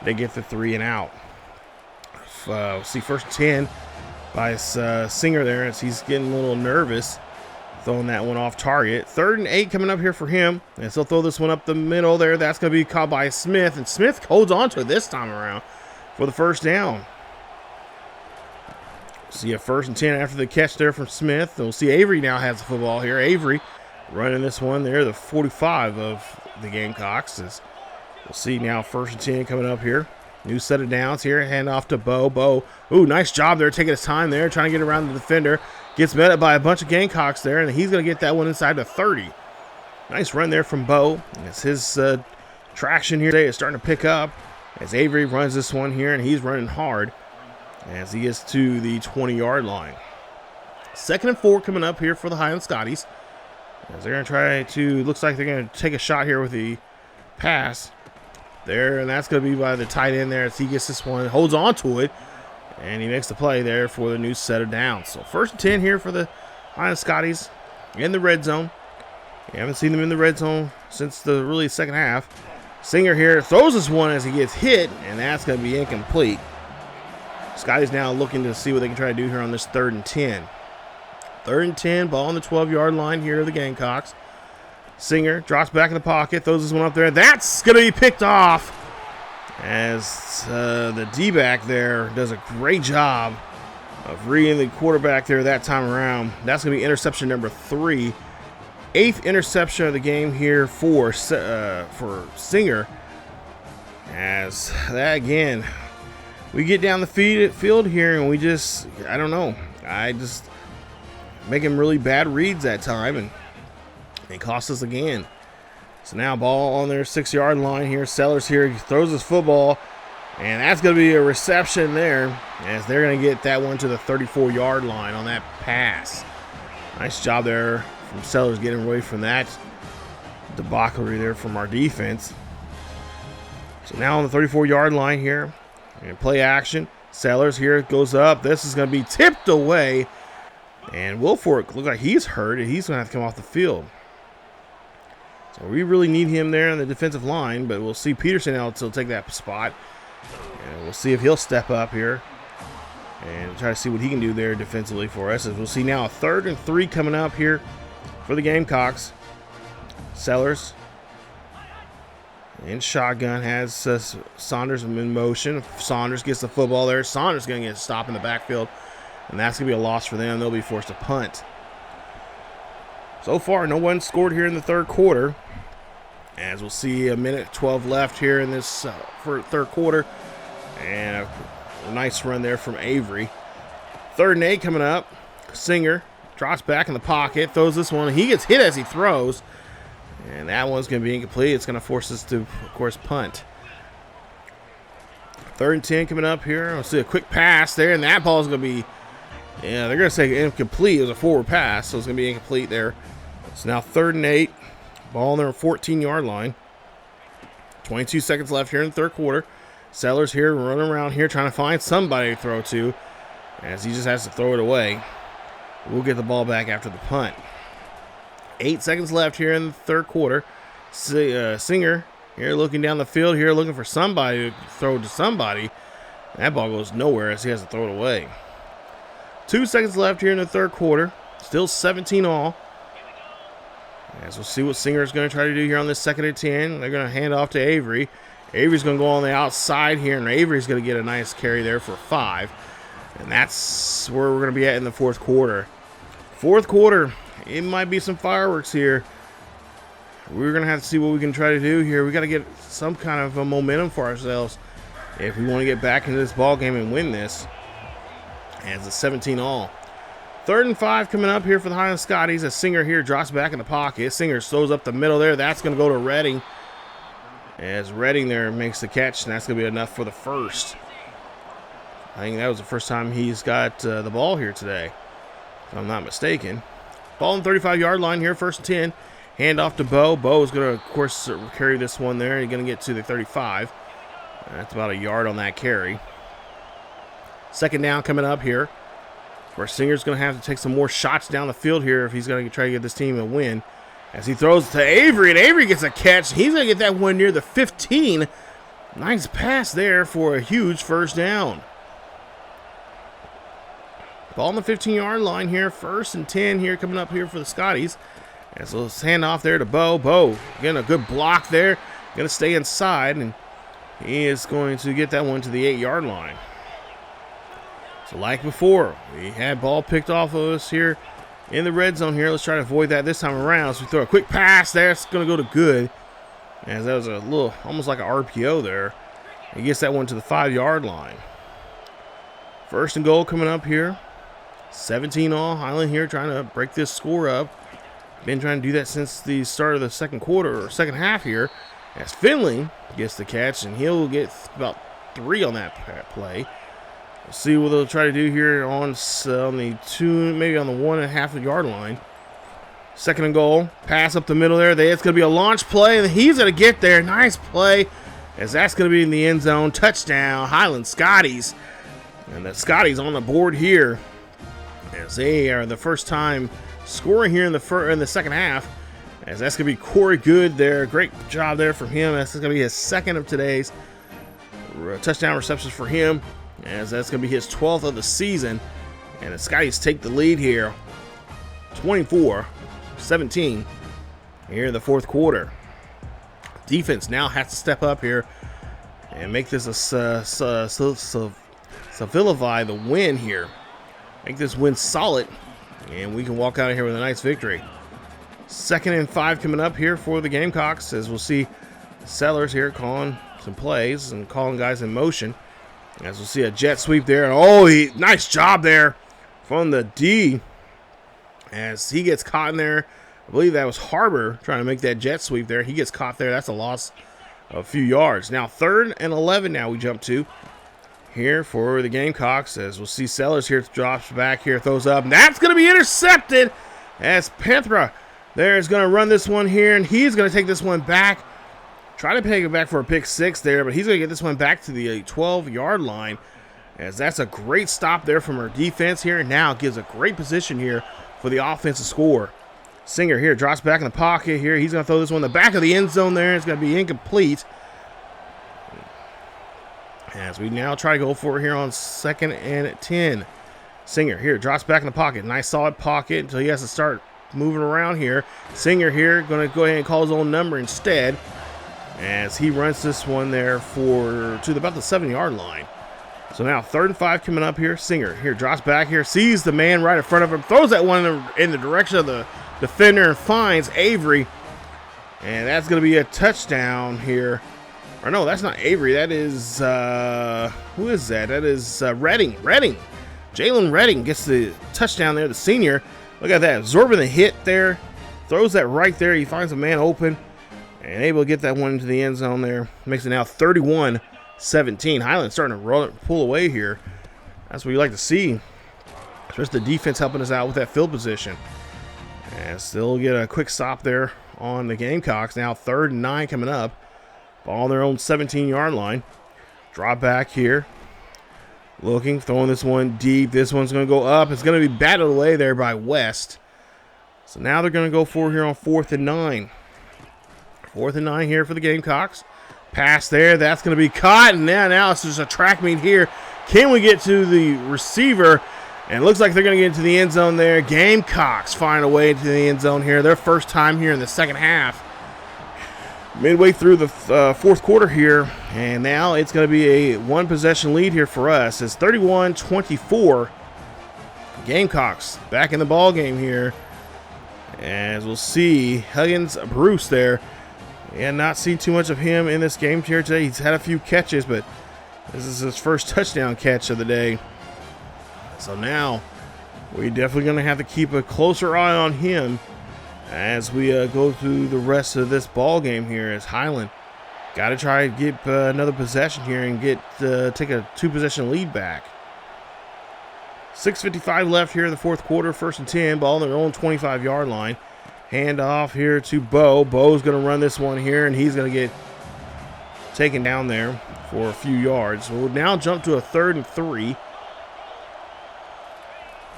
They get the 3 and out. We'll see 1st and 10 by Singer there, as he's getting a little nervous. Throwing that one off target. 3rd and 8 coming up here for him. And he'll throw this one up the middle there. That's going to be caught by Smith. And Smith holds on to it this time around for the first down. See a 1st and 10 after the catch there from Smith. We'll see Avery now has the football here. Avery running this one there, the 45 of the Gamecocks. We'll see now 1st and 10 coming up here. New set of downs here. Hand off to Bo. Bo, ooh, nice job there, taking his time there, trying to get around the defender. Gets met up by a bunch of Gamecocks there, and he's going to get that one inside the 30. Nice run there from Bo. As his traction here today is starting to pick up as Avery runs this one here, and he's running hard as he gets to the 20-yard line. 2nd and 4 coming up here for the Highland Scotties. As they're going to try to, looks like they're going to take a shot here with the pass there, and that's going to be by the tight end there as he gets this one, holds on to it, and he makes the play there for the new set of downs. So 1st and 10 here for the Highland Scotties in the red zone. You haven't seen them in the red zone since the really second half. Singer here throws this one as he gets hit, and that's going to be incomplete. Scotties now looking to see what they can try to do here on this 3rd and 10. 3rd and 10, ball on the 12-yard line here of the Gamecocks. Singer drops back in the pocket, throws this one up there. That's going to be picked off as the D-back there does a great job of reading the quarterback there that time around. That's going to be interception number 3. 8th interception of the game here for Singer. As that again, we get down the field here and we just, I don't know. I just make him really bad reads that time, and it costs us again. So now ball on their 6-yard line here. Sellers here, he throws his football, and that's going to be a reception there as they're going to get that one to the 34-yard line on that pass. Nice job there from Sellers getting away from that debauchery there from our defense. So now on the 34-yard line here, and play action. Sellers here goes up. This is going to be tipped away, and Wilfork looks like he's hurt, and he's going to have to come off the field. So we really need him there on the defensive line, but we'll see Peterson out to take that spot. And we'll see if he'll step up here and try to see what he can do there defensively for us. As we'll see now a 3rd and 3 coming up here for the Gamecocks. Sellers in shotgun has Saunders in motion. Saunders gets the football there. Saunders going to get stopped in the backfield, and that's going to be a loss for them. They'll be forced to punt. So far, no one scored here in the 3rd quarter. As we'll see a minute 12 left here in this for 3rd quarter. And a nice run there from Avery. 3rd and 8 coming up. Singer drops back in the pocket, throws this one. He gets hit as he throws. And that one's going to be incomplete. It's going to force us to, of course, punt. 3rd and 10 coming up here. We'll see a quick pass there, and that ball's going to be, yeah, they're going to say incomplete. It was a forward pass, so it's going to be incomplete there. So now 3rd and 8. Ball on their 14-yard line. 22 seconds left here in the 3rd quarter. Sellers here running around here trying to find somebody to throw to, as he just has to throw it away. We'll get the ball back after the punt. 8 seconds left here in the 3rd quarter. Singer here looking down the field here, looking for somebody to throw to somebody. That ball goes nowhere as he has to throw it away. 2 seconds left here in the 3rd quarter. Still 17 all. As we'll see what Singer is going to try to do here on this 2nd and 10. They're going to hand off to Avery. Avery's going to go on the outside here, and Avery's going to get a nice carry there for 5. And that's where we're going to be at in the 4th quarter. 4th quarter, it might be some fireworks here. We're going to have to see what we can try to do here. We got to get some kind of a momentum for ourselves if we want to get back into this ball game and win this. As it's 17 all. 3rd and 5 coming up here for the Highland Scotties. As Singer here drops back in the pocket. Singer throws up the middle there. That's going to go to Redding. As Redding there makes the catch, and that's going to be enough for the first. I think that was the first time he's got the ball here today, if I'm not mistaken. Ball on the 35-yard line here, 1st and 10. Hand off to Bo. Bo is going to, of course, carry this one there. He's going to get to the 35. That's about a yard on that carry. 2nd down coming up here, where Singer's going to have to take some more shots down the field here if he's going to try to get this team a win. As he throws to Avery, and Avery gets a catch. He's going to get that one near the 15. Nice pass there for a huge 1st down. Ball on the 15-yard line here. 1st and 10 here coming up here for the Scotties. And so let's hand off there to Bo. Bo getting a good block there. Going to stay inside, and he is going to get that one to the 8-yard line. So like before, we had ball picked off of us here in the red zone here. Let's try to avoid that this time around. So we throw a quick pass there. It's going to go to good. As that was a little, almost like an RPO there. He gets that one to the 5-yard line. 1st and goal coming up here. 17 all. Highland here trying to break this score up. Been trying to do that since the start of the second quarter or second half here. As Finley gets the catch, and he'll get about 3 on that play. We'll see what they'll try to do here on the 2, maybe on the 1.5-yard line. 2nd and goal. Pass up the middle there. It's going to be a launch play, and he's going to get there. Nice play, as that's going to be in the end zone. Touchdown, Highland Scotties. And the Scotties on the board here, as they are the first time scoring here in the second half. As that's going to be Corey Good there. Great job there from him. That's going to be his 2nd of today's touchdown receptions for him, as that's going to be his 12th of the season. And the Scotties take the lead here, 24-17 here in the 4th quarter. Defense now has to step up here and make this solidify the win here. Make this win solid, and we can walk out of here with a nice victory. 2nd and 5 coming up here for the Gamecocks, as we'll see Sellers here calling some plays and calling guys in motion. As we'll see a jet sweep there. Nice job there from the D, as he gets caught in there. I believe that was Harbor trying to make that jet sweep there. He gets caught there. That's a loss of a few yards. Now 3rd and 11 now we jump to here for the Gamecocks, as we'll see Sellers here drops back here, throws up, and that's going to be intercepted, as Panthera there is going to run this one here, and he's going to take this one back. Try to take it back for a pick 6 there, but he's going to get this one back to the 12-yard line, as that's a great stop there from our defense here. Now gives a great position here for the offense to score. Singer here drops back in the pocket here. He's going to throw this one in the back of the end zone there. It's going to be incomplete, as we now try to go for it here on 2nd and 10. Singer here drops back in the pocket. Nice solid pocket until he has to start moving around here. Singer here going to go ahead and call his own number instead, as he runs this one there to about the 7-yard line. So now 3rd and 5 coming up here. Singer here drops back here, sees the man right in front of him, throws that one in the direction of the defender and finds Avery. And that's going to be a touchdown here. Or no, that's not Avery. That is, who is that? That is Redding. Jalen Redding gets the touchdown there, the senior. Look at that, absorbing the hit there. Throws that right there. He finds a man open and able to get that one into the end zone there. Makes it now 31-17. Highland starting to pull away here. That's what you like to see. Especially the defense helping us out with that field position. And still get a quick stop there on the Gamecocks. Now 3rd and 9 coming up. Ball on their own 17-yard line. Drop back here. Looking, throwing this one deep. This one's going to go up. It's going to be batted away there by West. So now they're going to go for here on 4th and 9. 4th and 9 here for the Gamecocks. Pass there. That's going to be caught. And now it's just a track meet here. Can we get to the receiver? And it looks like they're going to get into the end zone there. Gamecocks find a way into the end zone here. Their first time here in the second half. Midway through the 4th quarter here, and now it's going to be a 1-possession lead here for us. It's 31-24. Gamecocks back in the ball game here, as we'll see Huggins Bruce there, and not see too much of him in this game here today. He's had a few catches, but this is his first touchdown catch of the day. So now we're definitely going to have to keep a closer eye on him as we go through the rest of this ball game here, as Highland got to try to get another possession here and take a 2-possession lead back. 6:55 left here in the 4th quarter. 1st and 10. Ball on their own 25-yard line. Hand off here to Bo. Bo's going to run this one here, and he's going to get taken down there for a few yards. So we'll now jump to a 3rd and 3.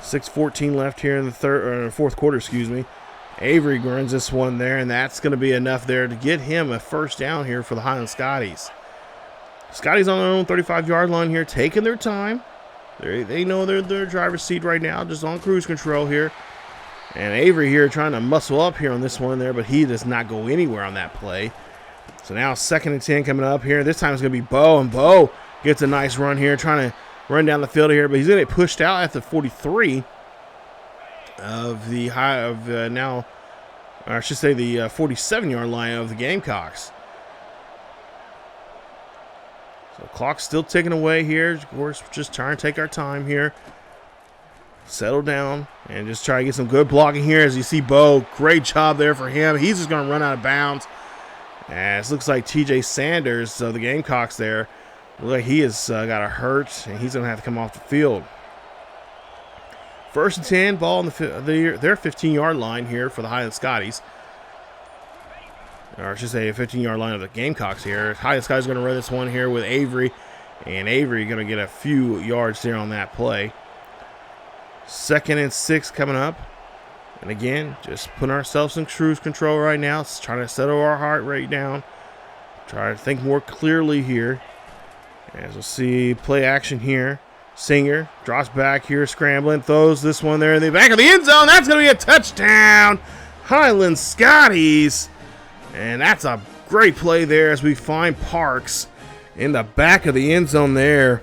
6:14 left here in the 4th quarter, excuse me. Avery runs this one there, and that's going to be enough there to get him a first down here for the Highland Scotties. Scotties on their own 35-yard line here, taking their time. They know they're their driver's seat right now, just on cruise control here. And Avery here trying to muscle up here on this one there, but he does not go anywhere on that play. So now 2nd and 10 coming up here. This time it's going to be Bo, and Bo gets a nice run here, trying to run down the field here, but he's going to get pushed out at the 43 of the now, or I should say the 47-yard line of the Gamecocks. So clock's still ticking away here. Of course, just trying to take our time here. Settle down and just try to get some good blocking here. As you see Bo, great job there for him. He's just going to run out of bounds. As looks like TJ Sanders of the Gamecocks there. Looks like he has got a hurt, and he's going to have to come off the field. 1st and 10, ball on their 15-yard line here for the Highland Scotties. Or I should say a 15-yard line of the Gamecocks here. Highland Scotties going to run this one here with Avery. And Avery going to get a few yards there on that play. 2nd and 6 coming up. And again, just putting ourselves in cruise control right now. Just trying to settle our heart rate down. Try to think more clearly here. As we'll see play action here. Singer drops back here, scrambling, throws this one there in the back of the end zone. That's going to be a touchdown. Highland Scotties. And that's a great play there as we find Parks in the back of the end zone there.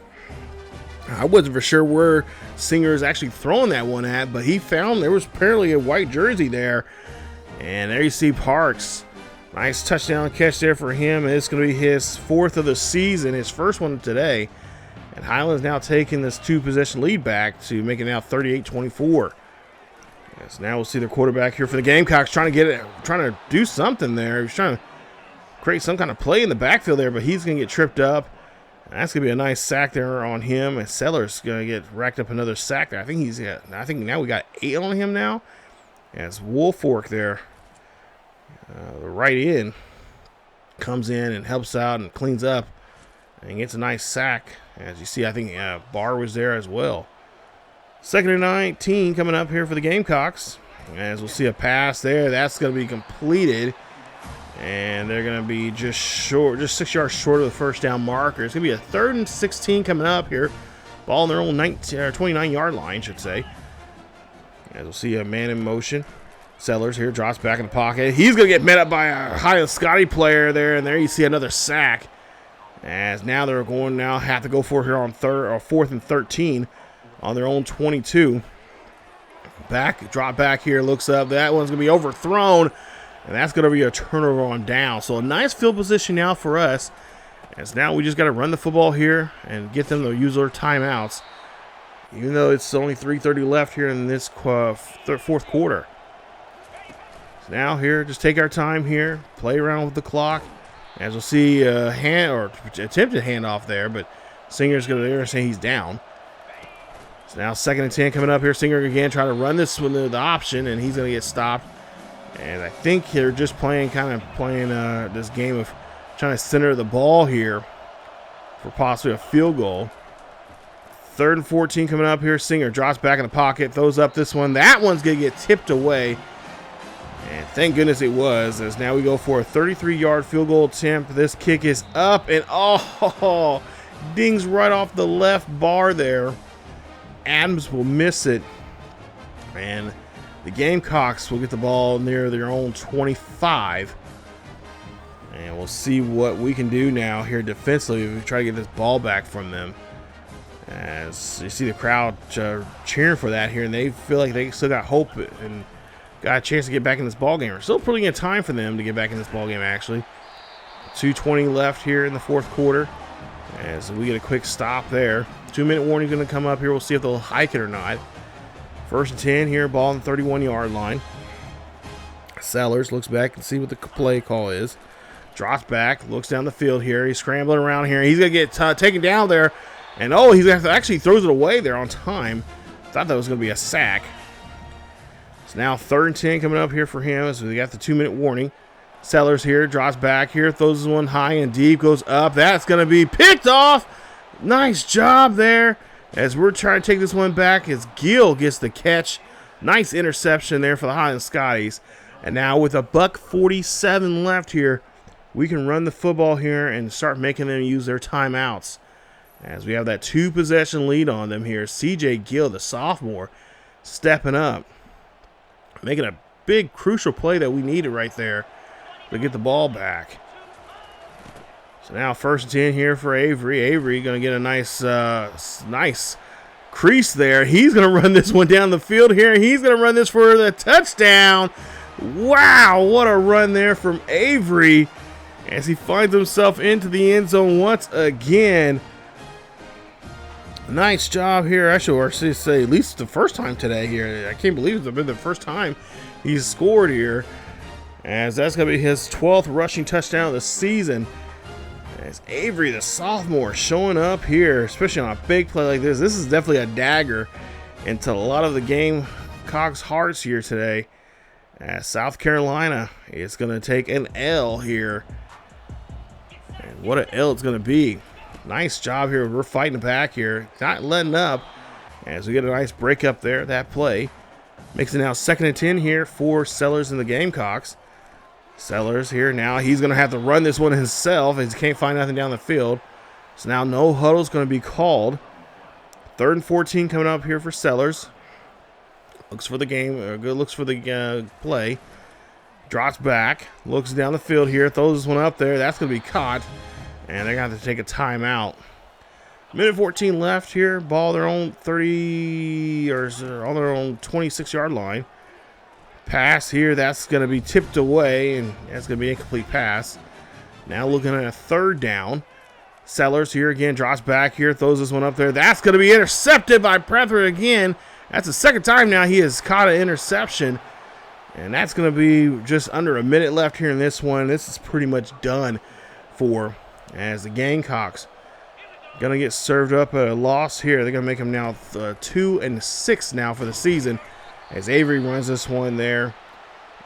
I wasn't for sure where Singer is actually throwing that one at, but he found there was apparently a white jersey there. And there you see Parks. Nice touchdown catch there for him. And it's going to be his 4th of the season, his first one today. And Highland's now taking this 2-possession lead back to make it now 38-24. Yes, now we'll see the quarterback here for the Gamecocks trying to do something there. He's trying to create some kind of play in the backfield there, but he's going to get tripped up. And that's going to be a nice sack there on him. And Sellers going to get racked up another sack there. I think now we got 8 on him now. As Woolfork there, the right end, comes in and helps out and cleans up and gets a nice sack. As you see, I think Barr was there as well. 2nd and 19 coming up here for the Gamecocks. As we'll see a pass there. That's going to be completed. And they're going to be just 6 yards short of the first down marker. It's going to be a 3rd and 16 coming up here. Ball on their own 29-yard line, should say. As we'll see a man in motion. Sellers here drops back in the pocket. He's going to get met up by a Highland Scotty player there. And there you see another sack. As now they're going to have to go for it here on 4th and 13 on their own 22. Drop back here, looks up. That one's going to be overthrown, and that's going to be a turnover on down. So a nice field position now for us. As now we just got to run the football here and get them to use their timeouts, even though it's only 3:30 left here in this 4th quarter. So now here, just take our time here, play around with the clock. As we'll see attempted handoff there, but Singer's going to there and say he's down. So now 2nd and 10 coming up here. Singer again trying to run this with the option, and he's going to get stopped. And I think they're just playing this game of trying to center the ball here for possibly a field goal. 3rd and 14 coming up here. Singer drops back in the pocket, throws up this one. That one's going to get tipped away. And thank goodness it was, as now we go for a 33-yard field goal attempt. This kick is up, and dings right off the left bar there. Adams will miss it. And the Gamecocks will get the ball near their own 25. And we'll see what we can do now here defensively if we try to get this ball back from them. As you see the crowd cheering for that here, and they feel like they still got hope and got a chance to get back in this ball game. We're still putting in time for them to get back in this ball game, actually. 2:20 left here in the 4th quarter. As we get a quick stop there. 2-minute warning going to come up here. We'll see if they'll hike it or not. 1st and 10 here, ball on the 31-yard line. Sellers looks back and see what the play call is. Drops back, looks down the field here. He's scrambling around here. He's going to get taken down there. And he's going to actually throws it away there on time. Thought that was going to be a sack. So now 3rd and 10 coming up here for him as we got the 2-minute warning. Sellers here, drops back here, throws one high and deep, goes up. That's going to be picked off. Nice job there as we're trying to take this one back as Gill gets the catch. Nice interception there for the Highland Scotties. And now with a $1:47 left here, we can run the football here and start making them use their timeouts. as we have that 2-possession lead on them here. CJ Gill, the sophomore, stepping up, making a big crucial play that we needed right there to get the ball back. So now 1st and 10 here for Avery. Avery going to get a nice crease there. He's going to run this one down the field here. He's going to run this for the touchdown. Wow, what a run there from Avery as he finds himself into the end zone once again. Nice job here. I should say at least the first time today here. I can't believe it's been the first time he's scored here, as that's going to be his 12th rushing touchdown of the season. As Avery, the sophomore, showing up here, especially on a big play like this. This is definitely a dagger into a lot of the Gamecocks' hearts here today. As South Carolina is going to take an L here. And what an L it's going to be. Nice job here. We're fighting back here, not letting up, as we get a nice break up there. That play makes it now 2nd and 10 here for Sellers and the Gamecocks. Sellers here now, he's going to have to run this one himself as he can't find nothing down the field. So now no huddle is going to be called. 3rd and 14 coming up here for Sellers. Looks for the looks for the play. Drops back, looks down the field here, throws this one up there. That's going to be caught, and they're going to have to take a timeout. Minute 14 left here. Ball their own 30 or on their own 26-yard line. Pass here, that's going to be tipped away, and that's going to be an incomplete pass. Now looking at a 3rd down. Sellers here again, drops back here, throws this one up there. That's going to be intercepted by Prethred again. That's the 2nd time now he has caught an interception. And that's going to be just under a minute left here in this one. This is pretty much done for, as the Gamecocks going to get served up a loss here. They're going to make them now 2-6 now for the season, as Avery runs this one there.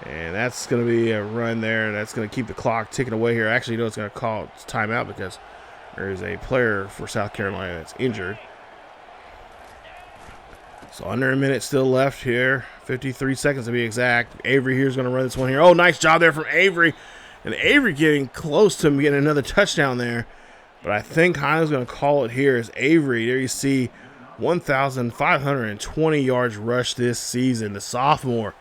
And that's going to be a run there. That's going to keep the clock ticking away here. Actually, it's going to call timeout because there is a player for South Carolina that's injured. So under a minute still left here. 53 seconds to be exact. Avery here is going to run this one here. Oh, nice job there from Avery. And Avery getting close to him getting another touchdown there. But I think Highland's going to call it here as Avery. There you see 1,520 yards rushed this season. The sophomore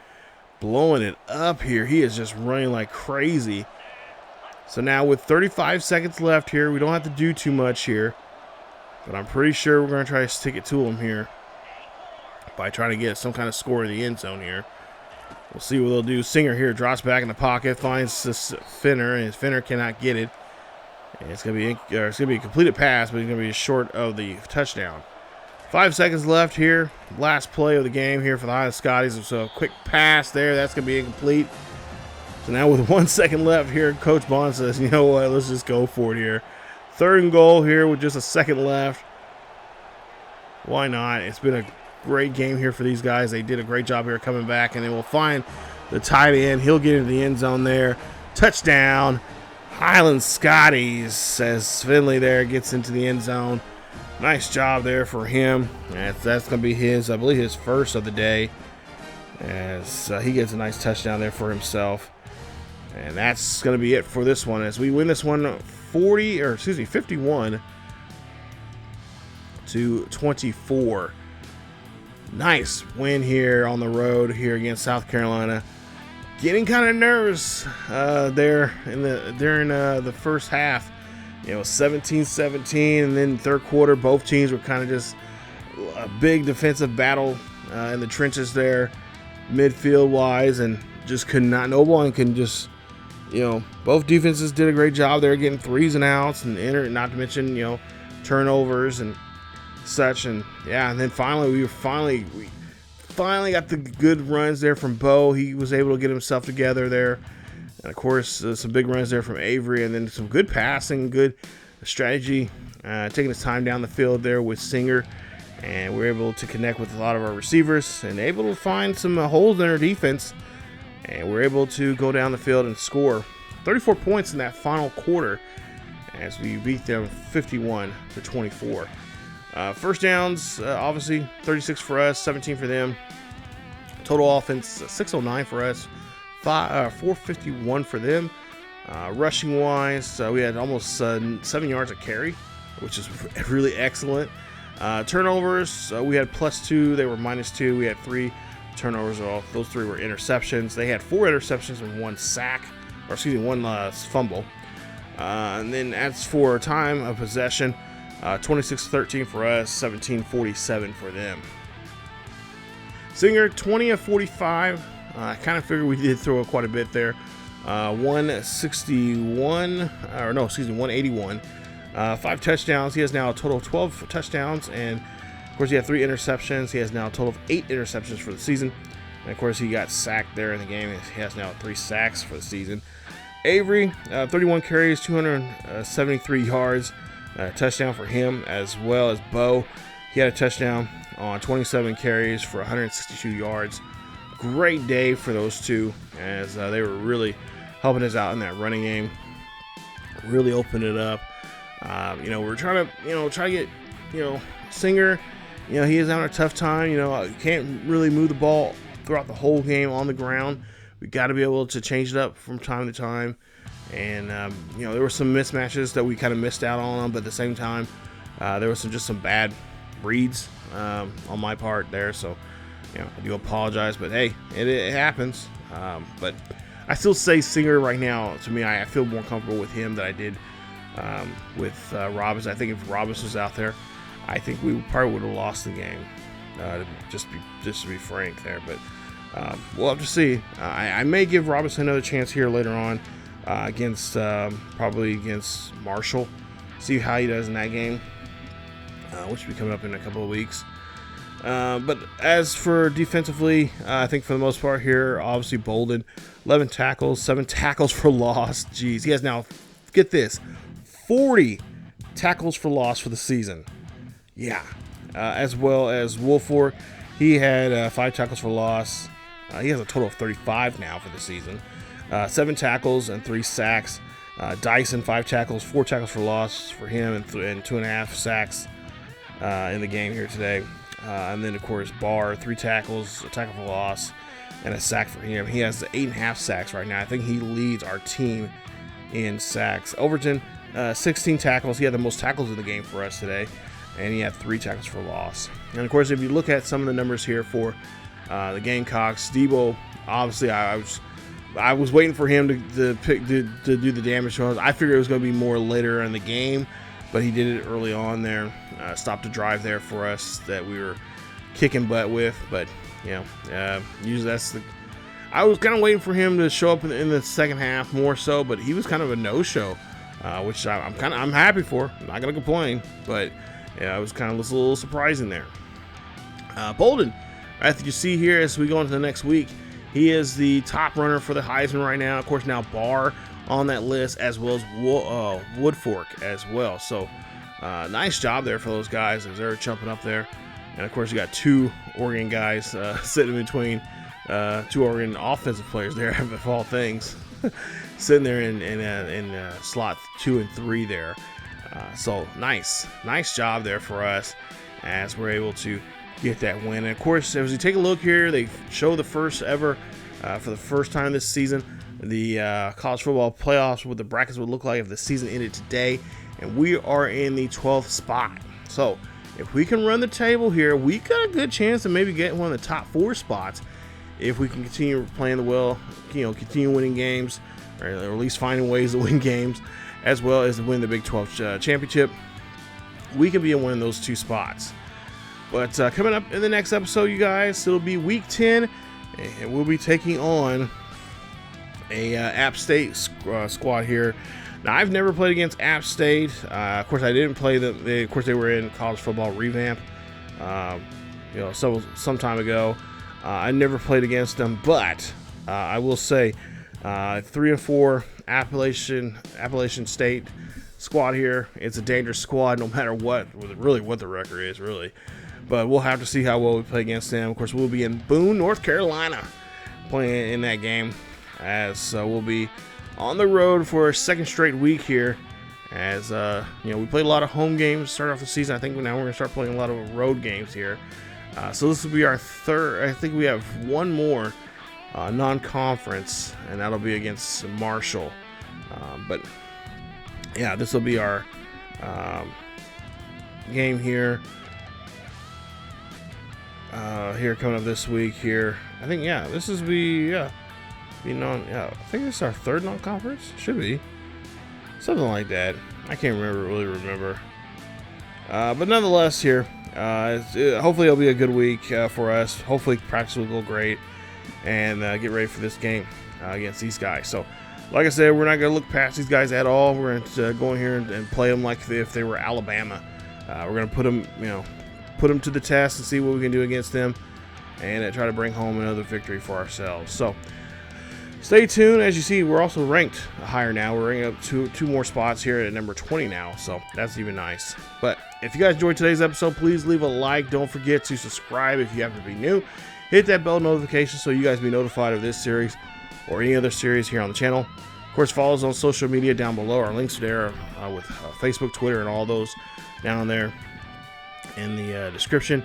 blowing it up here. He is just running like crazy. So now with 35 seconds left here, we don't have to do too much here. But I'm pretty sure we're going to try to stick it to him here by trying to get some kind of score in the end zone here. We'll see what they'll do. Singer here drops back in the pocket, finds this Finner, and his Finner cannot get it. And it's going to be a completed pass, but he's going to be short of the touchdown. 5 seconds left here. Last play of the game here for the Highland Scotties. So a quick pass there. That's going to be incomplete. So now with 1 second left here, Coach Bond says, you know what, let's just go for it here. 3rd and goal here with just a second left. Why not? It's been a great game here for these guys. They did a great job here coming back, and then we'll find the tight end. He'll get into the end zone there. Touchdown, Highland Scotties, as Finley there gets into the end zone. Nice job there for him. That's going to be his, I believe, his first of the day, as he gets a nice touchdown there for himself. And that's going to be it for this one, as we win this one 51 to 24. Nice win here on the road here against South Carolina. Getting kind of nervous there during the first half. 17-17, and then 3rd quarter, both teams were kind of just a big defensive battle in the trenches there, midfield wise, and just could not. No one can just, both defenses did a great job there getting 3s and outs, and not to mention turnovers and such. And yeah, and then finally we finally got the good runs there from Bo. He was able to get himself together there, and of course some big runs there from Avery, and then some good passing, good strategy, taking his time down the field there with Singer, and we're able to connect with a lot of our receivers and able to find some holes in our defense, and we're able to go down the field and score 34 points in that final quarter as we beat them 51 to 24. First downs, obviously 36 for us, 17 for them. Total offense 609 for us, 451 for them. Rushing wise, we had almost 7 yards a carry, which is really excellent. Turnovers, we had +2. They were -2. We had 3 turnovers. Those 3 were interceptions. They had 4 interceptions and 1 sack, or excuse me, 1 fumble. And then as for time of possession, 26-13 for us, 17-47 for them. Singer, 20 of 45. I kind of figured we did throw quite a bit there. 181. 5 touchdowns. He has now a total of 12 touchdowns, and of course he had 3 interceptions. He has now a total of 8 interceptions for the season, and of course he got sacked there in the game. He has now 3 sacks for the season. Avery, 31 carries, 273 yards, touchdown for him, as well as Bo. He had a touchdown on 27 carries for 162 yards. Great day for those two, as they were really helping us out in that running game. Really opened it up. We're trying to get, Singer, he is having a tough time. Can't really move the ball throughout the whole game on the ground. We got to be able to change it up from time to time. And, there were some mismatches that we kind of missed out on, but at the same time, there was some bad reads on my part there. So, I do apologize, but hey, it happens. But I still say Singer right now, to me, I feel more comfortable with him than I did with Robinson. I think if Robinson was out there, I think we probably would have lost the game. Just to be frank there, but we'll have to see. I may give Robinson another chance here later on probably against Marshall. See how he does in that game, which will be coming up in a couple of weeks. But as for defensively, I think for the most part here, obviously Bolden, 11 tackles, 7 tackles for loss. Jeez, he has now, get this, 40 tackles for loss for the season. Yeah. As well as Wolford, he had 5 tackles for loss. He has a total of 35 now for the season. 7 tackles and 3 sacks. Dyson, 5 tackles, 4 tackles for loss for him, and 2.5 sacks in the game here today. And then, of course, Barr, 3 tackles, a tackle for loss, and a sack for him. He has 8.5 sacks right now. I think he leads our team in sacks. Overton, 16 tackles. He had the most tackles in the game for us today, and he had 3 tackles for loss. And, of course, if you look at some of the numbers here for the Gamecocks, Debo, obviously, I was waiting for him to do the damage to us. I figured it was going to be more later in the game, but he did it early on there. Stopped a drive there for us that we were kicking butt with. But usually I was kind of waiting for him to show up in the second half more so, but he was kind of a no-show, which I'm happy for. I'm not going to complain, but it was kind of a little surprising there. Bolden, as you see here, as we go into the next week, he is the top runner for the Heisman right now. Of course, now Barr on that list, as well as Woodfork as well. So nice job there for those guys as they're jumping up there. And of course, you got 2 Oregon guys sitting in between 2 Oregon offensive players there, of all things, sitting there in slot 2 and 3 there. So nice job there for us as we're able to get that win. And of course, as you take a look here, they show the first ever, for the first time this season, the college football playoffs, what the brackets would look like if the season ended today. And we are in the 12th spot. So if we can run the table here, we got a good chance to maybe get one of the top 4 spots if we can continue playing the well, continue winning games, or at least finding ways to win games, as well as to win the Big 12 championship. We can be in one of those 2 spots. But coming up in the next episode, you guys, it'll be week 10, and we'll be taking on a App State squad here. Now, I've never played against App State. Of course, I didn't play them. Of course, they were in college football revamp, some time ago. I never played against them, but I will say 3-4 Appalachian State squad here. It's a dangerous squad, no matter what the record is, really. But we'll have to see how well we play against them. Of course, we'll be in Boone, North Carolina, playing in that game, as we'll be on the road for a second straight week here. As we played a lot of home games to start off the season. I think now we're going to start playing a lot of road games here. So this will be our third. I think we have one more non-conference, and that'll be against Marshall. But yeah, this will be our game here. Here coming up this week here. I think, yeah, this is I think this is our third non-conference. Should be. Something like that. I can't really remember. But nonetheless here, hopefully it'll be a good week for us. Hopefully practice will go great and get ready for this game against these guys. So, like I said, we're not going to look past these guys at all. We're going to go in here and play them like if they were Alabama. We're going to put them to the test and see what we can do against them and try to bring home another victory for ourselves. So, stay tuned. As you see, we're also ranked higher now. We're ranking up two more spots here at number 20 now, so that's even nice. But if you guys enjoyed today's episode, please leave a like. Don't forget to subscribe if you happen to be new. Hit that bell notification so you guys be notified of this series or any other series here on the channel. Of course, follow us on social media down below. Our links are there with Facebook, Twitter, and all those down there in the description.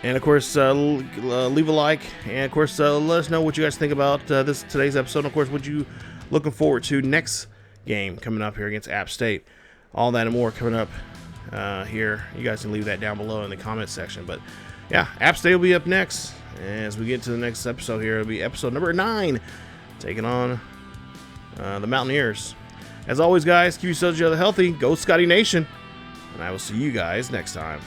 And of course, leave a like, and of course, let us know what you guys think about today's episode. And of course, what you looking forward to next game coming up here against App State. All that and more coming up here. You guys can leave that down below in the comment section. But yeah, App State will be up next. As we get to the next episode here, it'll be episode number 9, taking on the Mountaineers. As always, guys, keep yourselves healthy. Go Scotty Nation, and I will see you guys next time.